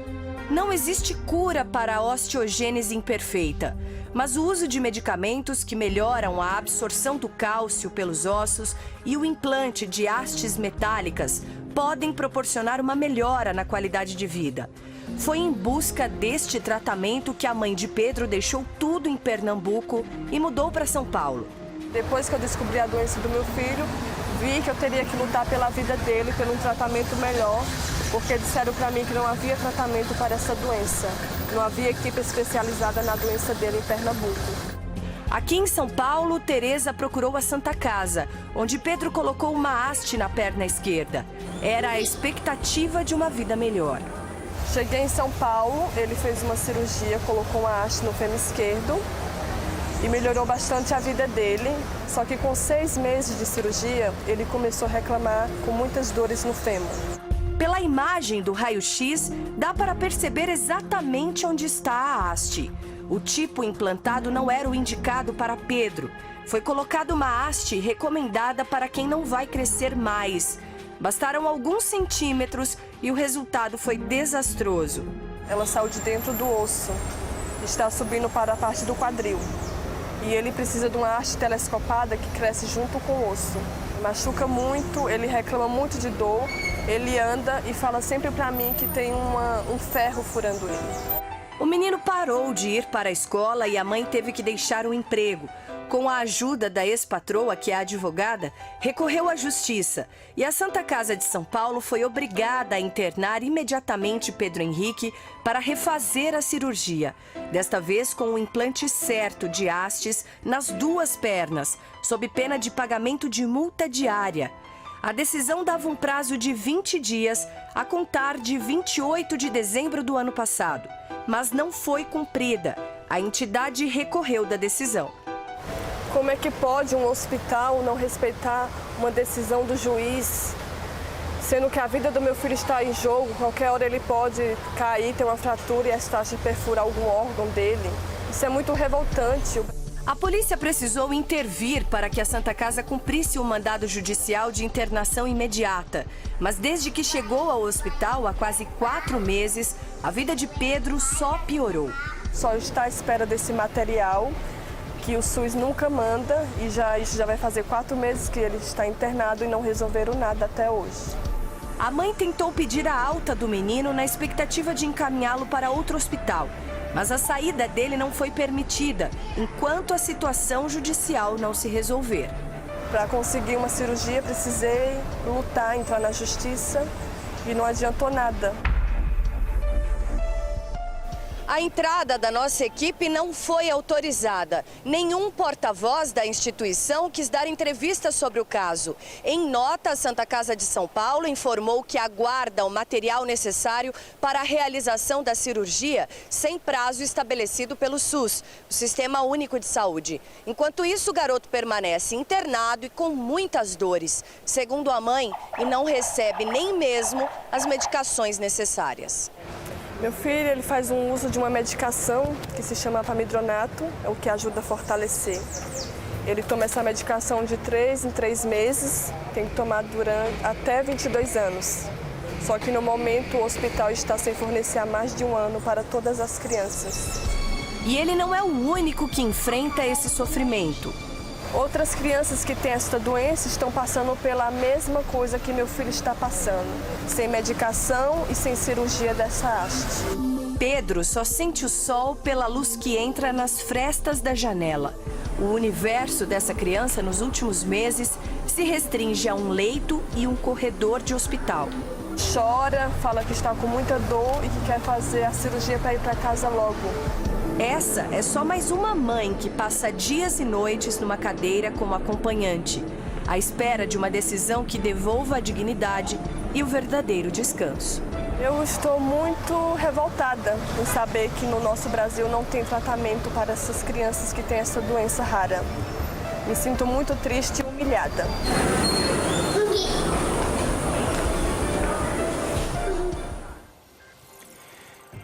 Não existe cura para a osteogênese imperfeita, mas o uso de medicamentos que melhoram a absorção do cálcio pelos ossos e o implante de hastes metálicas podem proporcionar uma melhora na qualidade de vida. Foi em busca deste tratamento que a mãe de Pedro deixou tudo em Pernambuco e mudou para São Paulo. Depois que eu descobri a doença do meu filho, vi que eu teria que lutar pela vida dele, por um tratamento melhor, porque disseram para mim que não havia tratamento para essa doença. Não havia equipe especializada na doença dele em Pernambuco. Aqui em São Paulo, Tereza procurou a Santa Casa, onde Pedro colocou uma haste na perna esquerda. Era a expectativa de uma vida melhor. Cheguei em São Paulo, ele fez uma cirurgia, colocou uma haste no fêmur esquerdo. e melhorou bastante a vida dele. Só que com 6 meses de cirurgia, ele começou a reclamar com muitas dores no fêmur. Pela imagem do raio-x, dá para perceber exatamente onde está a haste. O tipo implantado não era o indicado para Pedro. Foi colocada uma haste recomendada para quem não vai crescer mais. Bastaram alguns centímetros e o resultado foi desastroso. Ela saiu de dentro do osso, está subindo para a parte do quadril. E ele precisa de uma haste telescopada que cresce junto com o osso. Machuca muito, ele reclama muito de dor, ele anda e fala sempre para mim que tem um ferro furando ele. O menino parou de ir para a escola e a mãe teve que deixar o emprego. Com a ajuda da ex-patroa, que é advogada, recorreu à justiça. E a Santa Casa de São Paulo foi obrigada a internar imediatamente Pedro Henrique para refazer a cirurgia. Desta vez com o implante certo de hastes nas 2 pernas, sob pena de pagamento de multa diária. A decisão dava um prazo de 20 dias, a contar de 28 de dezembro do ano passado. Mas não foi cumprida. A entidade recorreu da decisão. Como é que pode um hospital não respeitar uma decisão do juiz, sendo que a vida do meu filho está em jogo, qualquer hora ele pode cair, ter uma fratura e essa taxa de perfurar algum órgão dele. Isso é muito revoltante. A polícia precisou intervir para que a Santa Casa cumprisse o mandado judicial de internação imediata. Mas desde que chegou ao hospital, há quase 4 meses, a vida de Pedro só piorou. Só está à espera desse material que o SUS nunca manda e isso já vai fazer 4 meses que ele está internado e não resolveram nada até hoje. A mãe tentou pedir a alta do menino na expectativa de encaminhá-lo para outro hospital. Mas a saída dele não foi permitida, enquanto a situação judicial não se resolver. Para conseguir uma cirurgia, precisei lutar, entrar na justiça e não adiantou nada. A entrada da nossa equipe não foi autorizada. Nenhum porta-voz da instituição quis dar entrevista sobre o caso. Em nota, a Santa Casa de São Paulo informou que aguarda o material necessário para a realização da cirurgia sem prazo estabelecido pelo SUS, o Sistema Único de Saúde. Enquanto isso, o garoto permanece internado e com muitas dores, segundo a mãe, e não recebe nem mesmo as medicações necessárias. Meu filho, ele faz um uso de uma medicação que se chama pamidronato, é o que ajuda a fortalecer. Ele toma essa medicação de 3 em 3 meses, tem que tomar durante até 22 anos. Só que no momento o hospital está sem fornecer há mais de 1 ano para todas as crianças. E ele não é o único que enfrenta esse sofrimento. Outras crianças que têm esta doença estão passando pela mesma coisa que meu filho está passando, sem medicação e sem cirurgia dessa haste. Pedro só sente o sol pela luz que entra nas frestas da janela. O universo dessa criança nos últimos meses se restringe a um leito e um corredor de hospital. Chora, fala que está com muita dor e que quer fazer a cirurgia para ir para casa logo. Essa é só mais uma mãe que passa dias e noites numa cadeira como acompanhante, à espera de uma decisão que devolva a dignidade e o verdadeiro descanso. Eu estou muito revoltada em saber que no nosso Brasil não tem tratamento para essas crianças que têm essa doença rara. Me sinto muito triste e humilhada.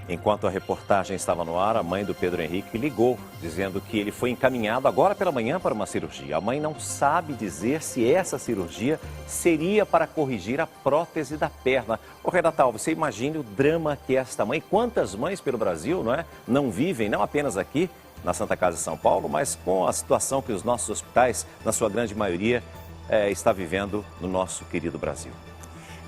Enquanto a reportagem estava no ar, a mãe do Pedro Henrique ligou, dizendo que ele foi encaminhado agora pela manhã para uma cirurgia. A mãe não sabe dizer se essa cirurgia seria para corrigir a prótese da perna. Ô Renata Alves, você imagine o drama que é esta mãe. Quantas mães pelo Brasil, não vivem, não apenas aqui na Santa Casa de São Paulo, mas com a situação que os nossos hospitais, na sua grande maioria, está vivendo no nosso querido Brasil.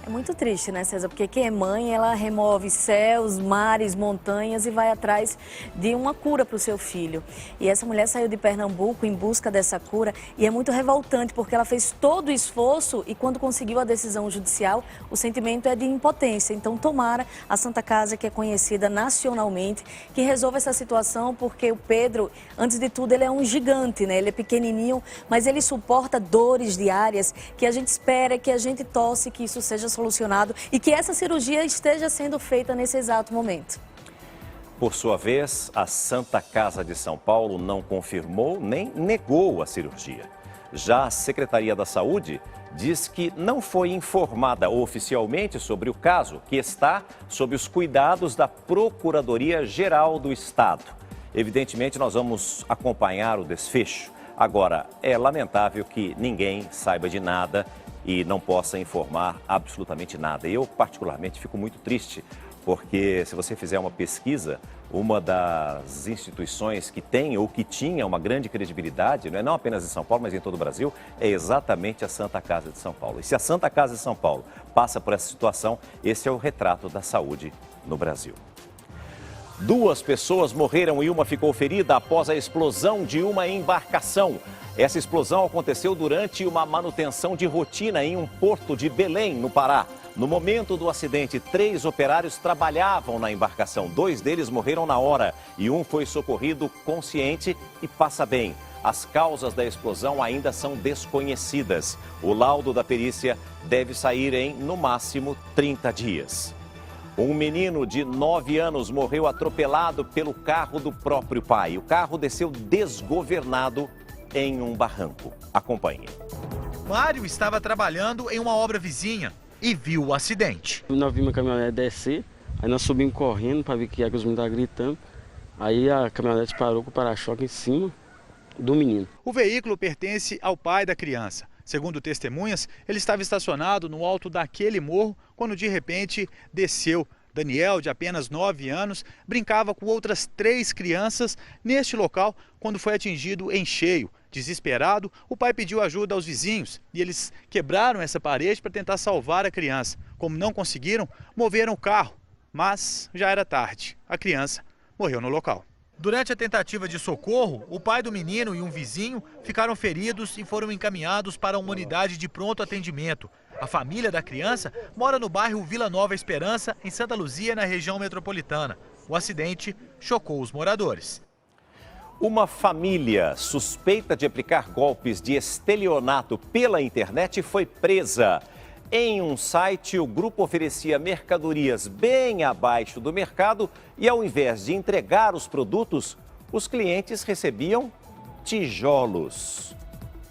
É muito triste, né, César? Porque quem é mãe, ela remove céus, mares, montanhas e vai atrás de uma cura para o seu filho. E essa mulher saiu de Pernambuco em busca dessa cura e é muito revoltante porque ela fez todo o esforço e quando conseguiu a decisão judicial, o sentimento é de impotência. Então, tomara a Santa Casa, que é conhecida nacionalmente, que resolva essa situação porque o Pedro, antes de tudo, ele é um gigante, né? Ele é pequenininho, mas ele suporta dores diárias que a gente espera, que a gente torce que isso seja solucionado e que essa cirurgia esteja sendo feita nesse exato momento. Por sua vez, a Santa Casa de São Paulo não confirmou nem negou a cirurgia. Já a Secretaria da Saúde diz que não foi informada oficialmente sobre o caso, que está sob os cuidados da Procuradoria-Geral do Estado. Evidentemente, nós vamos acompanhar o desfecho. Agora, é lamentável que ninguém saiba de nada e não possa informar absolutamente nada. Eu, particularmente, fico muito triste, porque se você fizer uma pesquisa, uma das instituições que tem ou que tinha uma grande credibilidade, não apenas em São Paulo, mas em todo o Brasil, é exatamente a Santa Casa de São Paulo. E se a Santa Casa de São Paulo passa por essa situação, esse é o retrato da saúde no Brasil. 2 pessoas morreram e uma ficou ferida após a explosão de uma embarcação. Essa explosão aconteceu durante uma manutenção de rotina em um porto de Belém, no Pará. No momento do acidente, 3 operários trabalhavam na embarcação. 2 deles morreram na hora e um foi socorrido consciente e passa bem. As causas da explosão ainda são desconhecidas. O laudo da perícia deve sair em, no máximo, 30 dias. Um menino de 9 anos morreu atropelado pelo carro do próprio pai. O carro desceu desgovernado em um barranco. Acompanhe. Mário estava trabalhando em uma obra vizinha e viu o acidente. Nós vimos a caminhonete descer, aí nós subimos correndo para ver que os meninos estavam gritando. Aí a caminhonete parou com o para-choque em cima do menino. O veículo pertence ao pai da criança. Segundo testemunhas, ele estava estacionado no alto daquele morro quando de repente desceu. Daniel, de apenas 9 anos, brincava com outras 3 crianças neste local quando foi atingido em cheio. Desesperado, o pai pediu ajuda aos vizinhos e eles quebraram essa parede para tentar salvar a criança. Como não conseguiram, moveram o carro, mas já era tarde. A criança morreu no local. Durante a tentativa de socorro, o pai do menino e um vizinho ficaram feridos e foram encaminhados para uma unidade de pronto atendimento. A família da criança mora no bairro Vila Nova Esperança, em Santa Luzia, na região metropolitana. O acidente chocou os moradores. Uma família suspeita de aplicar golpes de estelionato pela internet foi presa. Em um site, o grupo oferecia mercadorias bem abaixo do mercado e, ao invés de entregar os produtos, os clientes recebiam tijolos.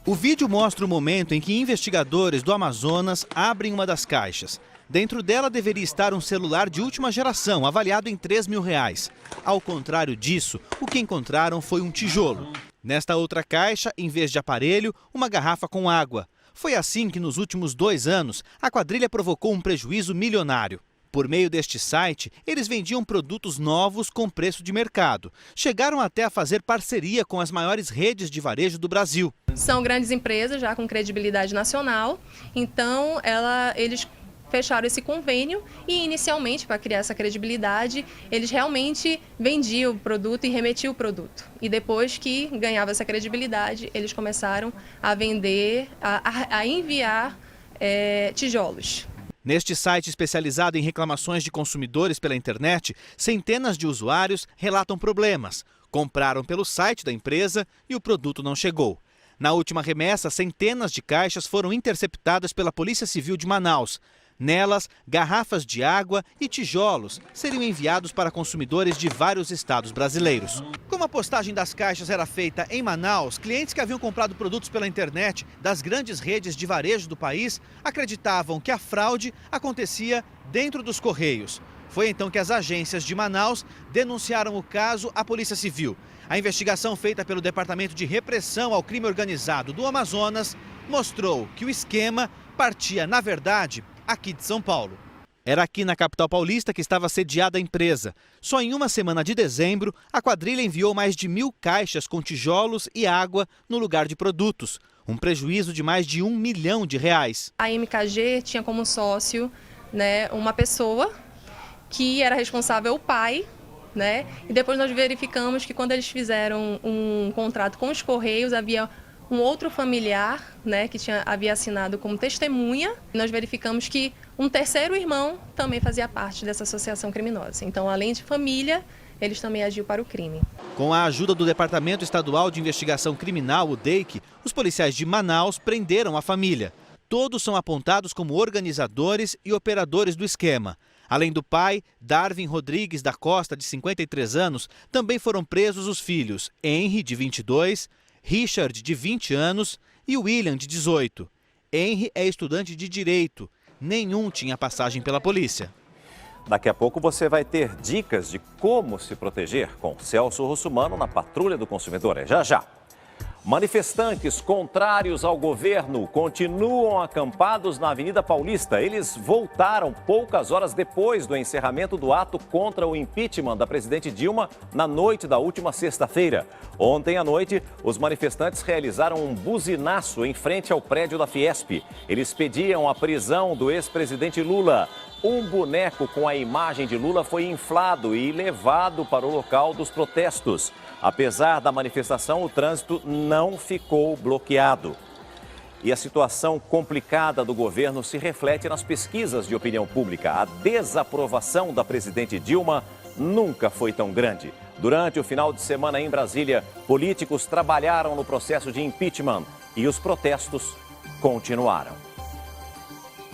O vídeo mostra o momento em que investigadores do Amazonas abrem uma das caixas. Dentro dela deveria estar um celular de última geração, avaliado em R$3.000. Ao contrário disso, o que encontraram foi um tijolo. Nesta outra caixa, em vez de aparelho, uma garrafa com água. Foi assim que, nos últimos 2 anos, a quadrilha provocou um prejuízo milionário. Por meio deste site, eles vendiam produtos novos com preço de mercado. Chegaram até a fazer parceria com as maiores redes de varejo do Brasil. São grandes empresas já com credibilidade nacional, então eles fecharam esse convênio e, inicialmente, para criar essa credibilidade, eles realmente vendiam o produto e remetiam o produto. E depois que ganhava essa credibilidade, eles começaram a vender, a enviar tijolos. Neste site especializado em reclamações de consumidores pela internet, centenas de usuários relatam problemas. Compraram pelo site da empresa e o produto não chegou. Na última remessa, centenas de caixas foram interceptadas pela Polícia Civil de Manaus. Nelas, garrafas de água e tijolos seriam enviados para consumidores de vários estados brasileiros. Como a postagem das caixas era feita em Manaus, clientes que haviam comprado produtos pela internet das grandes redes de varejo do país acreditavam que a fraude acontecia dentro dos Correios. Foi então que as agências de Manaus denunciaram o caso à Polícia Civil. A investigação feita pelo Departamento de Repressão ao Crime Organizado do Amazonas mostrou que o esquema partia, na verdade, aqui de São Paulo. Era aqui na capital paulista que estava sediada a empresa. Só em uma semana de dezembro, a quadrilha enviou mais de 1.000 caixas com tijolos e água no lugar de produtos. Um prejuízo de mais de R$1 milhão. A MKG tinha como sócio, uma pessoa que era responsável, o pai, e depois nós verificamos que quando eles fizeram um contrato com os Correios, havia um outro familiar, que havia assinado como testemunha. Nós verificamos que um terceiro irmão também fazia parte dessa associação criminosa. Então, além de família, eles também agiam para o crime. Com a ajuda do Departamento Estadual de Investigação Criminal, o DEIC, os policiais de Manaus prenderam a família. Todos são apontados como organizadores e operadores do esquema. Além do pai, Darwin Rodrigues da Costa, de 53 anos, também foram presos os filhos Henry, de 22, Richard, de 20 anos e William, de 18. Henry é estudante de Direito. Nenhum tinha passagem pela polícia. Daqui a pouco você vai ter dicas de como se proteger com Celso Russumano na Patrulha do Consumidor. É já já. Manifestantes contrários ao governo continuam acampados na Avenida Paulista. Eles voltaram poucas horas depois do encerramento do ato contra o impeachment da presidente Dilma na noite da última sexta-feira. Ontem à noite, os manifestantes realizaram um buzinaço em frente ao prédio da Fiesp. Eles pediam a prisão do ex-presidente Lula. Um boneco com a imagem de Lula foi inflado e levado para o local dos protestos. Apesar da manifestação, o trânsito não ficou bloqueado. E a situação complicada do governo se reflete nas pesquisas de opinião pública. A desaprovação da presidente Dilma nunca foi tão grande. Durante o final de semana em Brasília, políticos trabalharam no processo de impeachment e os protestos continuaram.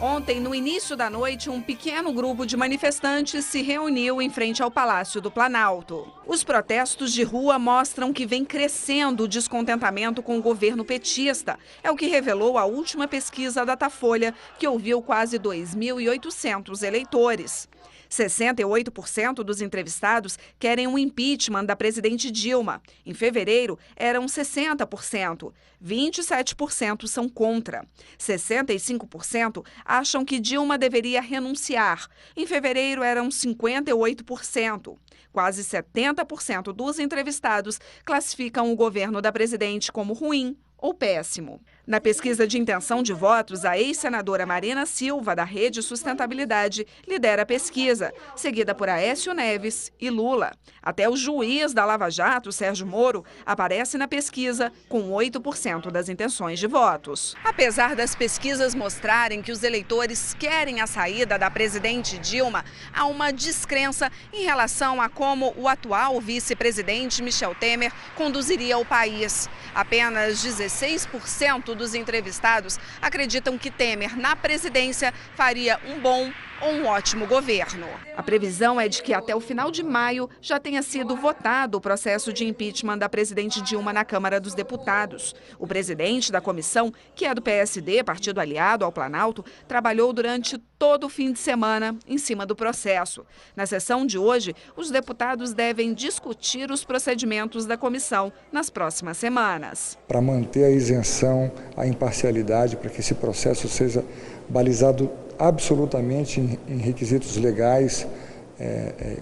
Ontem, no início da noite, um pequeno grupo de manifestantes se reuniu em frente ao Palácio do Planalto. Os protestos de rua mostram que vem crescendo o descontentamento com o governo petista. É o que revelou a última pesquisa Datafolha, que ouviu quase 2.800 eleitores. 68% dos entrevistados querem um impeachment da presidente Dilma. Em fevereiro, eram 60%. 27% são contra. 65% acham que Dilma deveria renunciar. Em fevereiro, eram 58%. Quase 70% dos entrevistados classificam o governo da presidente como ruim ou péssimo. Na pesquisa de intenção de votos, a ex-senadora Marina Silva, da Rede Sustentabilidade, lidera a pesquisa, seguida por Aécio Neves e Lula. Até o juiz da Lava Jato, Sérgio Moro, aparece na pesquisa com 8% das intenções de votos. Apesar das pesquisas mostrarem que os eleitores querem a saída da presidente Dilma, há uma descrença em relação a como o atual vice-presidente Michel Temer conduziria o país. Apenas 16% dos entrevistados acreditam que Temer, na presidência, faria um bom ou um ótimo governo. A previsão é de que até o final de maio já tenha sido votado o processo de impeachment da presidente Dilma na Câmara dos Deputados. O presidente da comissão, que é do PSD, partido aliado ao Planalto, trabalhou durante todo o fim de semana em cima do processo. Na sessão de hoje, os deputados devem discutir os procedimentos da comissão nas próximas semanas. Para manter a isenção, a imparcialidade, para que esse processo seja balizado absolutamente em requisitos legais,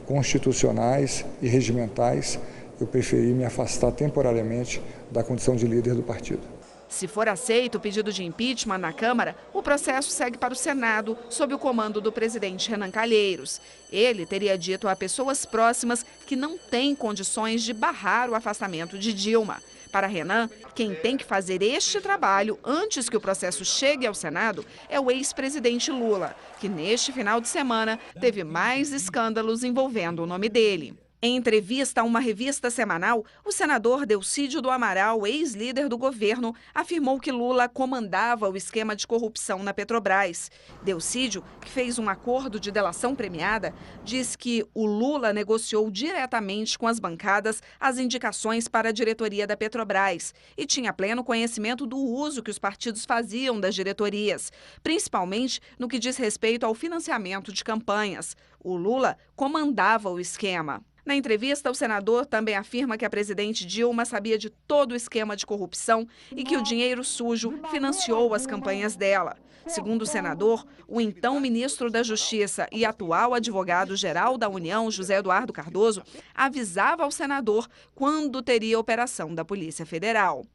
constitucionais e regimentais, eu preferi me afastar temporariamente da condição de líder do partido. Se for aceito o pedido de impeachment na Câmara, o processo segue para o Senado, sob o comando do presidente Renan Calheiros. Ele teria dito a pessoas próximas que não têm condições de barrar o afastamento de Dilma. Para Renan, quem tem que fazer este trabalho antes que o processo chegue ao Senado é o ex-presidente Lula, que neste final de semana teve mais escândalos envolvendo o nome dele. Em entrevista a uma revista semanal, o senador Delcídio do Amaral, ex-líder do governo, afirmou que Lula comandava o esquema de corrupção na Petrobras. Delcídio, que fez um acordo de delação premiada, diz que o Lula negociou diretamente com as bancadas as indicações para a diretoria da Petrobras e tinha pleno conhecimento do uso que os partidos faziam das diretorias, principalmente no que diz respeito ao financiamento de campanhas. O Lula comandava o esquema. Na entrevista, o senador também afirma que a presidente Dilma sabia de todo o esquema de corrupção e que o dinheiro sujo financiou as campanhas dela. Segundo o senador, o então ministro da Justiça e atual advogado-geral da União, José Eduardo Cardoso, avisava ao senador quando teria operação da Polícia Federal.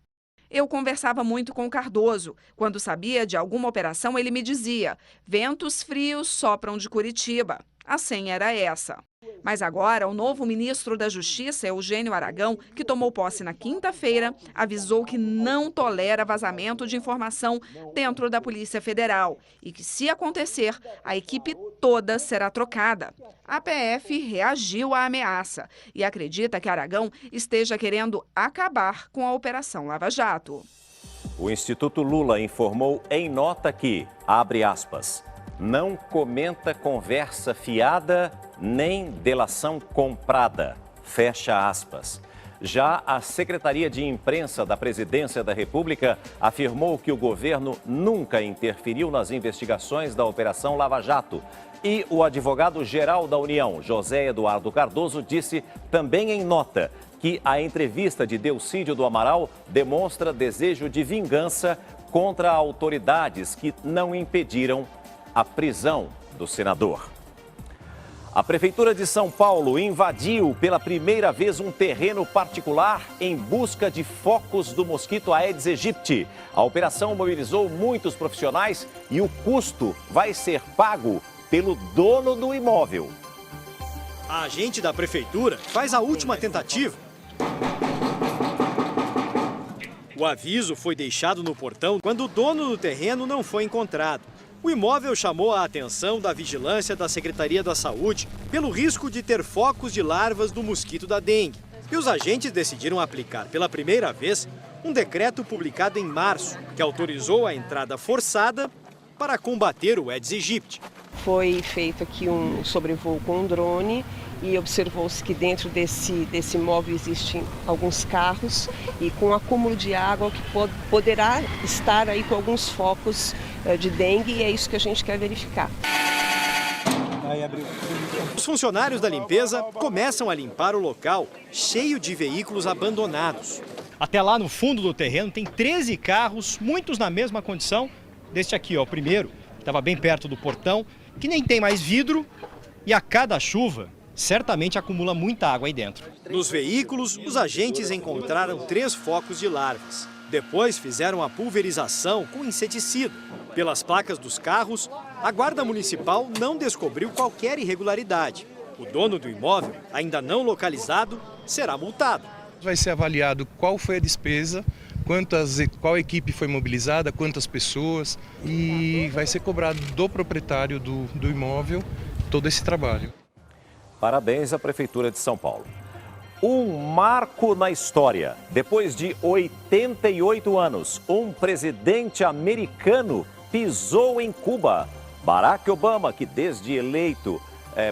Eu conversava muito com o Cardoso. Quando sabia de alguma operação, ele me dizia: ventos frios sopram de Curitiba. A senha era essa. Mas agora, o novo ministro da Justiça, Eugênio Aragão, que tomou posse na quinta-feira, avisou que não tolera vazamento de informação dentro da Polícia Federal e que, se acontecer, a equipe toda será trocada. A PF reagiu à ameaça e acredita que Aragão esteja querendo acabar com a Operação Lava Jato. O Instituto Lula informou em nota que, abre aspas, não comenta conversa fiada nem delação comprada. Fecha aspas. Já a Secretaria de Imprensa da Presidência da República afirmou que o governo nunca interferiu nas investigações da Operação Lava Jato. E o advogado-geral da União, José Eduardo Cardoso, disse também em nota que a entrevista de Delcídio do Amaral demonstra desejo de vingança contra autoridades que não impediram a prisão do senador. A Prefeitura de São Paulo invadiu pela primeira vez um terreno particular em busca de focos do mosquito Aedes aegypti. A operação mobilizou muitos profissionais e o custo vai ser pago pelo dono do imóvel. A agente da Prefeitura faz a última tentativa. O aviso foi deixado no portão quando o dono do terreno não foi encontrado. O imóvel chamou a atenção da vigilância da Secretaria da Saúde pelo risco de ter focos de larvas do mosquito da dengue. E os agentes decidiram aplicar pela primeira vez um decreto publicado em março, que autorizou a entrada forçada para combater o Aedes aegypti. Foi feito aqui um sobrevoo com um drone e observou-se que dentro desse imóvel existem alguns carros e com acúmulo de água que poderá estar aí com alguns focos de dengue e é isso que a gente quer verificar. Os funcionários da limpeza começam a limpar o local cheio de veículos abandonados. Até lá no fundo do terreno tem 13 carros, muitos na mesma condição deste aqui, ó, o primeiro, que estava bem perto do portão, que nem tem mais vidro e a cada chuva certamente acumula muita água aí dentro. Nos veículos, os agentes encontraram 3 focos de larvas. Depois fizeram a pulverização com inseticida. Pelas placas dos carros, a Guarda Municipal não descobriu qualquer irregularidade. O dono do imóvel, ainda não localizado, será multado. Vai ser avaliado qual foi a despesa, qual equipe foi mobilizada, quantas pessoas e vai ser cobrado do proprietário do imóvel todo esse trabalho. Parabéns à Prefeitura de São Paulo. Um marco na história. Depois de 88 anos, um presidente americano pisou em Cuba. Barack Obama, que desde eleito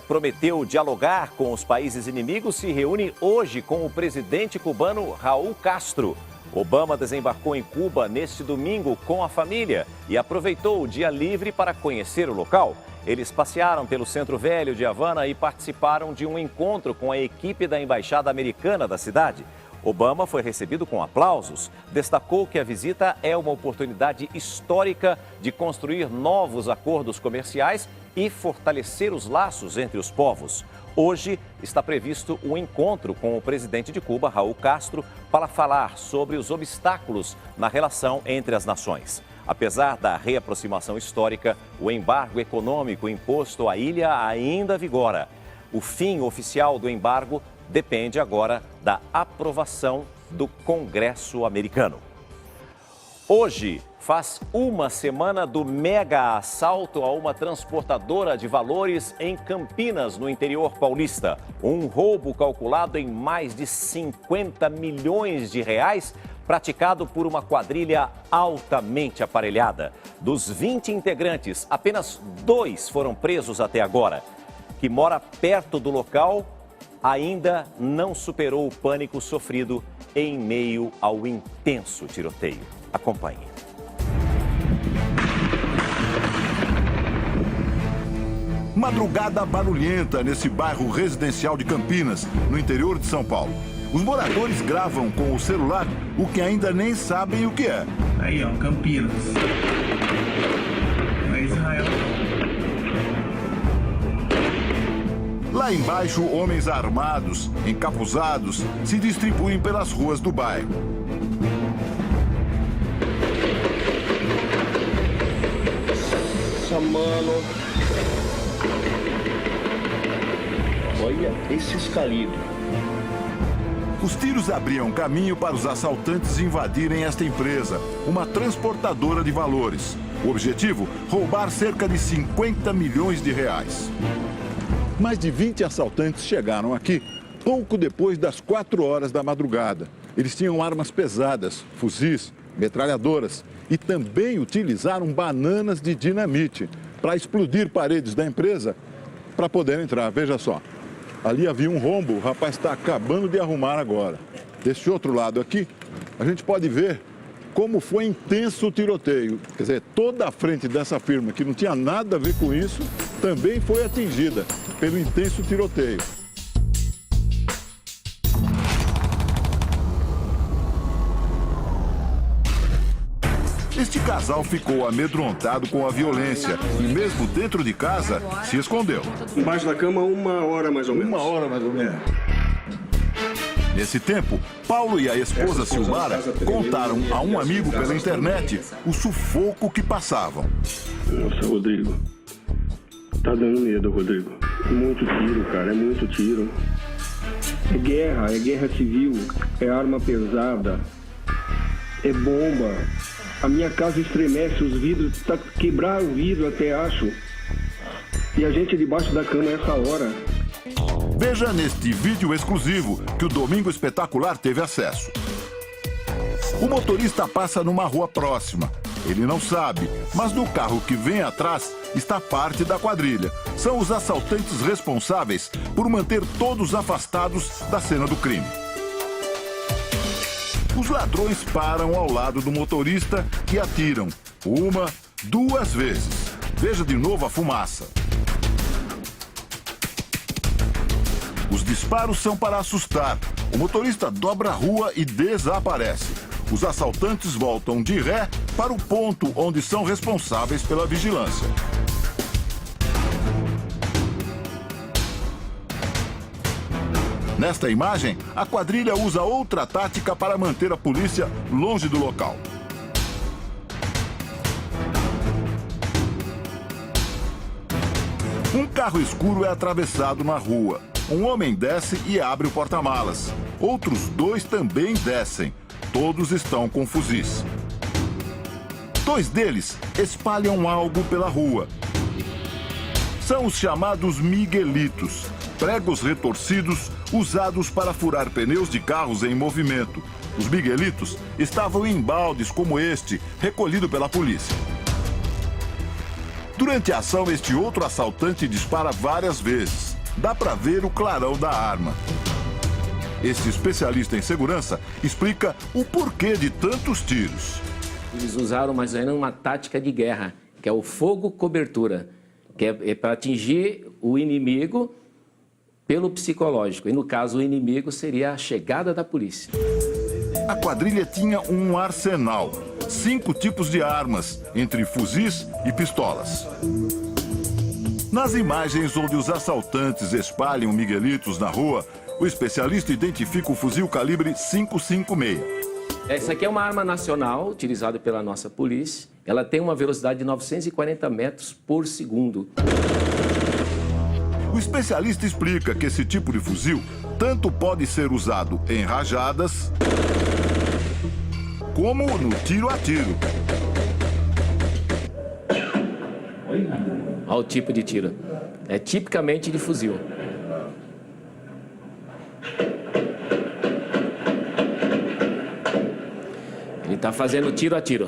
prometeu dialogar com os países inimigos, se reúne hoje com o presidente cubano Raul Castro. Obama desembarcou em Cuba neste domingo com a família e aproveitou o dia livre para conhecer o local. Eles passearam pelo Centro Velho de Havana e participaram de um encontro com a equipe da Embaixada Americana da cidade. Obama foi recebido com aplausos. Destacou que a visita é uma oportunidade histórica de construir novos acordos comerciais e fortalecer os laços entre os povos. Hoje está previsto um encontro com o presidente de Cuba, Raul Castro, para falar sobre os obstáculos na relação entre as nações. Apesar da reaproximação histórica, o embargo econômico imposto à ilha ainda vigora. O fim oficial do embargo depende agora da aprovação do Congresso americano. Hoje faz uma semana do mega assalto a uma transportadora de valores em Campinas, no interior paulista. Um roubo calculado em mais de 50 milhões de reais, praticado por uma quadrilha altamente aparelhada. Dos 20 integrantes, apenas 2 foram presos até agora. Que mora perto do local, ainda não superou o pânico sofrido em meio ao intenso tiroteio. Acompanhe. Madrugada barulhenta nesse bairro residencial de Campinas, no interior de São Paulo. Os moradores gravam com o celular o que ainda nem sabem o que é. Aí, ó, Campinas. É Israel. Lá embaixo, homens armados, encapuzados, se distribuem pelas ruas do bairro. Nossa, mano. Olha esses calibres. Os tiros abriam caminho para os assaltantes invadirem esta empresa, uma transportadora de valores. O objetivo, roubar cerca de 50 milhões de reais. Mais de 20 assaltantes chegaram aqui pouco depois das 4 horas da madrugada. Eles tinham armas pesadas, fuzis, metralhadoras e também utilizaram bananas de dinamite. para explodir paredes da empresa para poder entrar. Veja só, ali havia um rombo, o rapaz está acabando de arrumar agora. Desse outro lado aqui, a gente pode ver como foi intenso o tiroteio. Quer dizer, toda a frente dessa firma, que não tinha nada a ver com isso, também foi atingida pelo intenso tiroteio. Este casal ficou amedrontado com a violência e mesmo dentro de casa se escondeu. Embaixo da cama, 1 hora mais ou menos. 1 hora mais ou menos. Nesse tempo, Paulo e a esposa Silmara contaram a um amigo pela internet o sufoco que passavam. Nossa, Rodrigo, tá dando medo, Rodrigo. É muito tiro, cara, é muito tiro. É guerra civil, é arma pesada, é bomba. A minha casa estremece, os vidros, quebrar o vidro até acho. E a gente debaixo da cama essa hora. Veja neste vídeo exclusivo que o Domingo Espetacular teve acesso. O motorista passa numa rua próxima. Ele não sabe, mas no carro que vem atrás está parte da quadrilha. São os assaltantes responsáveis por manter todos afastados da cena do crime. Os ladrões param ao lado do motorista e atiram 1, 2 vezes. Veja de novo a fumaça. Os disparos são para assustar. O motorista dobra a rua e desaparece. Os assaltantes voltam de ré para o ponto onde são responsáveis pela vigilância. Nesta imagem, a quadrilha usa outra tática para manter a polícia longe do local. Um carro escuro é atravessado na rua. Um homem desce e abre o porta-malas. Outros 2 também descem. Todos estão com fuzis. 2 deles espalham algo pela rua. São os chamados miguelitos, pregos retorcidos usados para furar pneus de carros em movimento. Os miguelitos estavam em baldes como este, recolhido pela polícia. Durante a ação, este outro assaltante dispara várias vezes. Dá para ver o clarão da arma. Este especialista em segurança explica o porquê de tantos tiros. Eles usaram mais ou menos uma tática de guerra, que é o fogo-cobertura, que é para atingir o inimigo pelo psicológico. E no caso, o inimigo seria a chegada da polícia. A quadrilha tinha um arsenal, 5 tipos de armas, entre fuzis e pistolas. Nas imagens onde os assaltantes espalham miguelitos na rua, o especialista identifica o fuzil calibre 5.56. Essa aqui é uma arma nacional utilizada pela nossa polícia. Ela tem uma velocidade de 940 metros por segundo. O especialista explica que esse tipo de fuzil tanto pode ser usado em rajadas como no tiro a tiro. Olha o tipo de tiro. É tipicamente de fuzil. Ele está fazendo tiro a tiro.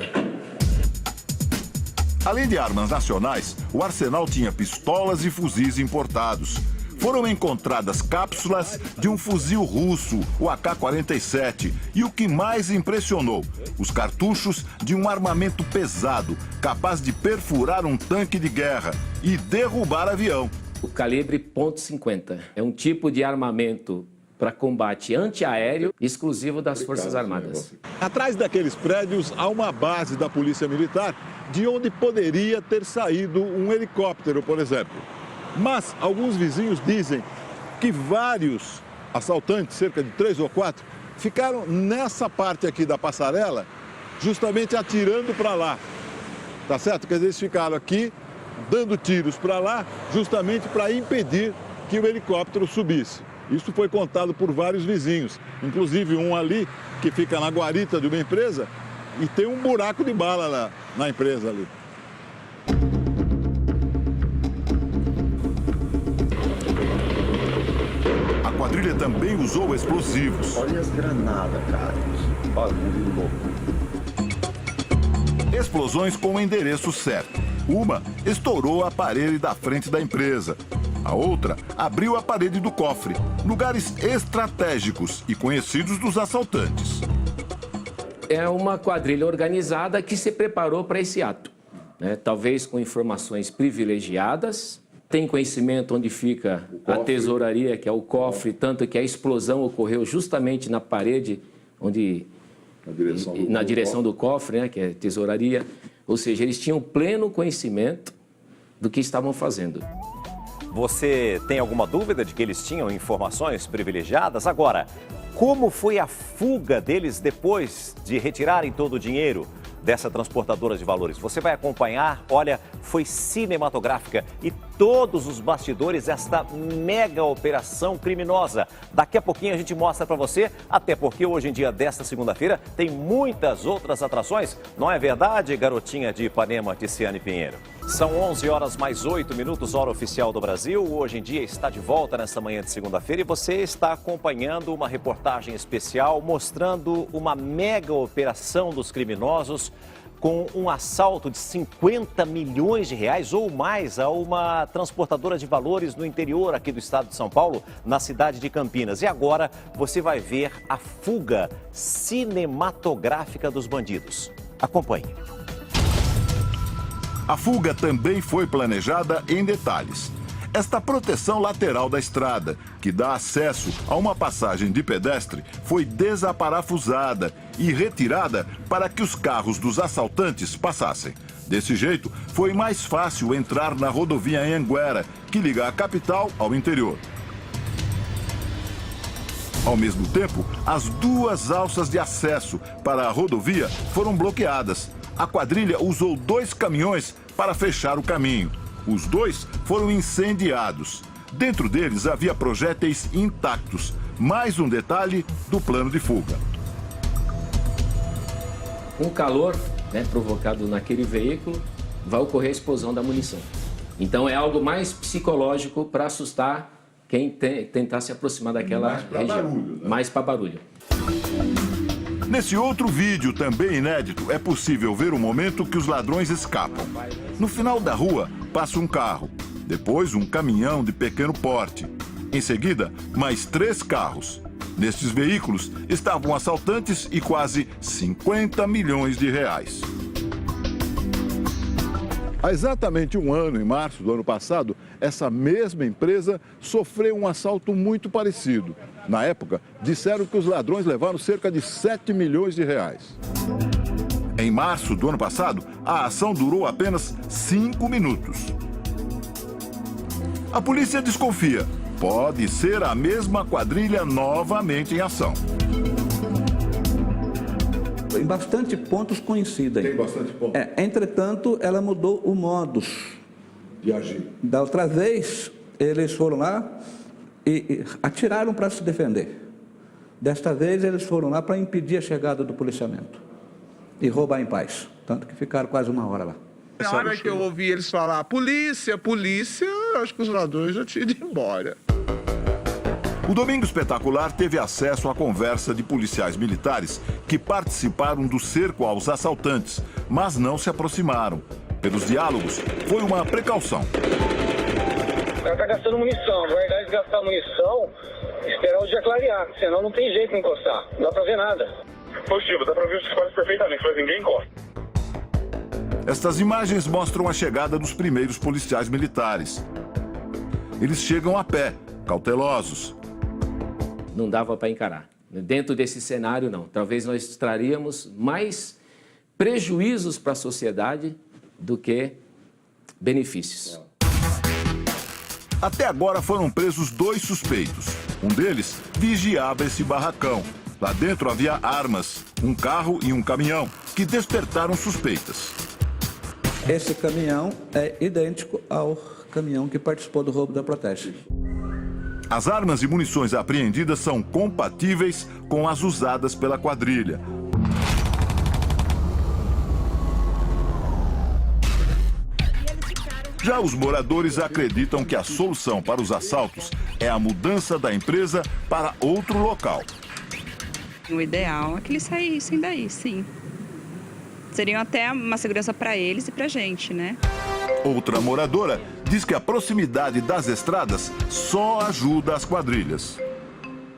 Além de armas nacionais, o arsenal tinha pistolas e fuzis importados. Foram encontradas cápsulas de um fuzil russo, o AK-47. E o que mais impressionou, os cartuchos de um armamento pesado, capaz de perfurar um tanque de guerra e derrubar avião. O calibre .50 é um tipo de armamento para combate antiaéreo exclusivo das Forças Armadas. Atrás daqueles prédios há uma base da Polícia Militar, de onde poderia ter saído um helicóptero, por exemplo. Mas alguns vizinhos dizem que vários assaltantes, cerca de 3 ou 4, ficaram nessa parte aqui da passarela, justamente atirando para lá. Tá certo? Quer dizer, eles ficaram aqui, dando tiros para lá, justamente para impedir que o helicóptero subisse. Isso foi contado por vários vizinhos, inclusive um ali que fica na guarita de uma empresa e tem um buraco de bala na empresa ali. A quadrilha também usou explosivos. Olha as granadas, cara. Bagulho louco. Explosões com o endereço certo. Uma estourou a parede da frente da empresa. A outra abriu a parede do cofre, lugares estratégicos e conhecidos dos assaltantes. É uma quadrilha organizada que se preparou para esse ato, né? Talvez com informações privilegiadas, tem conhecimento onde fica a tesouraria, que é o cofre, tanto que a explosão ocorreu justamente na parede, onde, na direção do cofre, né, que é tesouraria. Ou seja, eles tinham pleno conhecimento do que estavam fazendo. Você tem alguma dúvida de que eles tinham informações privilegiadas? Agora, como foi a fuga deles depois de retirarem todo o dinheiro dessa transportadora de valores? Você vai acompanhar, olha, foi cinematográfica e todos os bastidores desta mega operação criminosa. Daqui a pouquinho a gente mostra para você, até porque hoje em dia, desta segunda-feira, tem muitas outras atrações. Não é verdade, garotinha de Ipanema, Ticiane Pinheiro? São 11 horas mais 8 minutos, hora oficial do Brasil. Hoje em dia está de volta nesta manhã de segunda-feira e você está acompanhando uma reportagem especial mostrando uma mega operação dos criminosos com um assalto de 50 milhões de reais ou mais a uma transportadora de valores no interior aqui do estado de São Paulo, na cidade de Campinas. E agora você vai ver a fuga cinematográfica dos bandidos. Acompanhe. A fuga também foi planejada em detalhes. Esta proteção lateral da estrada, que dá acesso a uma passagem de pedestre, foi desaparafusada e retirada para que os carros dos assaltantes passassem. Desse jeito, foi mais fácil entrar na rodovia Anhanguera, que liga a capital ao interior. Ao mesmo tempo, as duas alças de acesso para a rodovia foram bloqueadas. A quadrilha usou 2 caminhões para fechar o caminho. Os 2 foram incendiados. Dentro deles havia projéteis intactos. Mais um detalhe do plano de fuga. Com o calor, né, provocado naquele veículo, vai ocorrer a explosão da munição. Então é algo mais psicológico para assustar quem tentar se aproximar daquela região. Mais para barulho. Nesse outro vídeo, também inédito, é possível ver o momento que os ladrões escapam. No final da rua, passa um carro. Depois, um caminhão de pequeno porte. Em seguida, mais 3 carros. Nestes veículos estavam assaltantes e quase 50 milhões de reais. Há exatamente um ano, em março do ano passado, essa mesma empresa sofreu um assalto muito parecido. Na época, disseram que os ladrões levaram cerca de 7 milhões de reais. Em março do ano passado, a ação durou apenas 5 minutos. A polícia desconfia. Pode ser a mesma quadrilha novamente em ação. Em bastante pontos conhecida. Tem bastante pontos? Entretanto, ela mudou o modus de agir. Da outra vez, eles foram lá e atiraram para se defender. Desta vez, eles foram lá para impedir a chegada do policiamento e roubar em paz. Tanto que ficaram quase 1 hora lá. Na hora que eu ouvi eles falar polícia, polícia, eu acho que os ladrões já tinham ido embora. O Domingo Espetacular teve acesso à conversa de policiais militares que participaram do cerco aos assaltantes, mas não se aproximaram. Pelos diálogos, foi uma precaução. O cara tá gastando munição. Na verdade, gastar munição, esperar o dia clarear, senão não tem jeito de encostar. Não dá pra ver nada. Positivo, dá pra ver os caras perfeitamente, mas ninguém encosta. Estas imagens mostram a chegada dos primeiros policiais militares. Eles chegam a pé, cautelosos. Não dava para encarar. Dentro desse cenário, não. Talvez nós traríamos mais prejuízos para a sociedade do que benefícios. Até agora foram presos 2 suspeitos. Um deles vigiava esse barracão. Lá dentro havia armas, um carro e um caminhão, que despertaram suspeitas. Esse caminhão é idêntico ao caminhão que participou do roubo da Proteste. As armas e munições apreendidas são compatíveis com as usadas pela quadrilha. Já os moradores acreditam que a solução para os assaltos é a mudança da empresa para outro local. O ideal é que eles saíssem daí, sim. Seria até uma segurança para eles e para a gente, né? Outra moradora diz que a proximidade das estradas só ajuda as quadrilhas.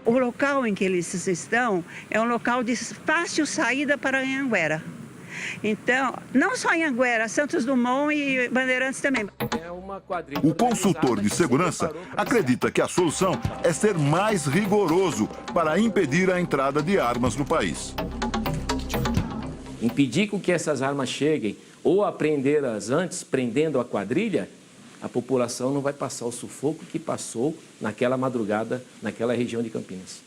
O local em que eles estão é um local de fácil saída para Anhanguera. Então, não só Anhanguera, Santos Dumont e Bandeirantes também. O consultor de segurança acredita que a solução é ser mais rigoroso para impedir a entrada de armas no país. Impedir com que essas armas cheguem ou apreendê-las antes, prendendo a quadrilha, a população não vai passar o sufoco que passou naquela madrugada, naquela região de Campinas.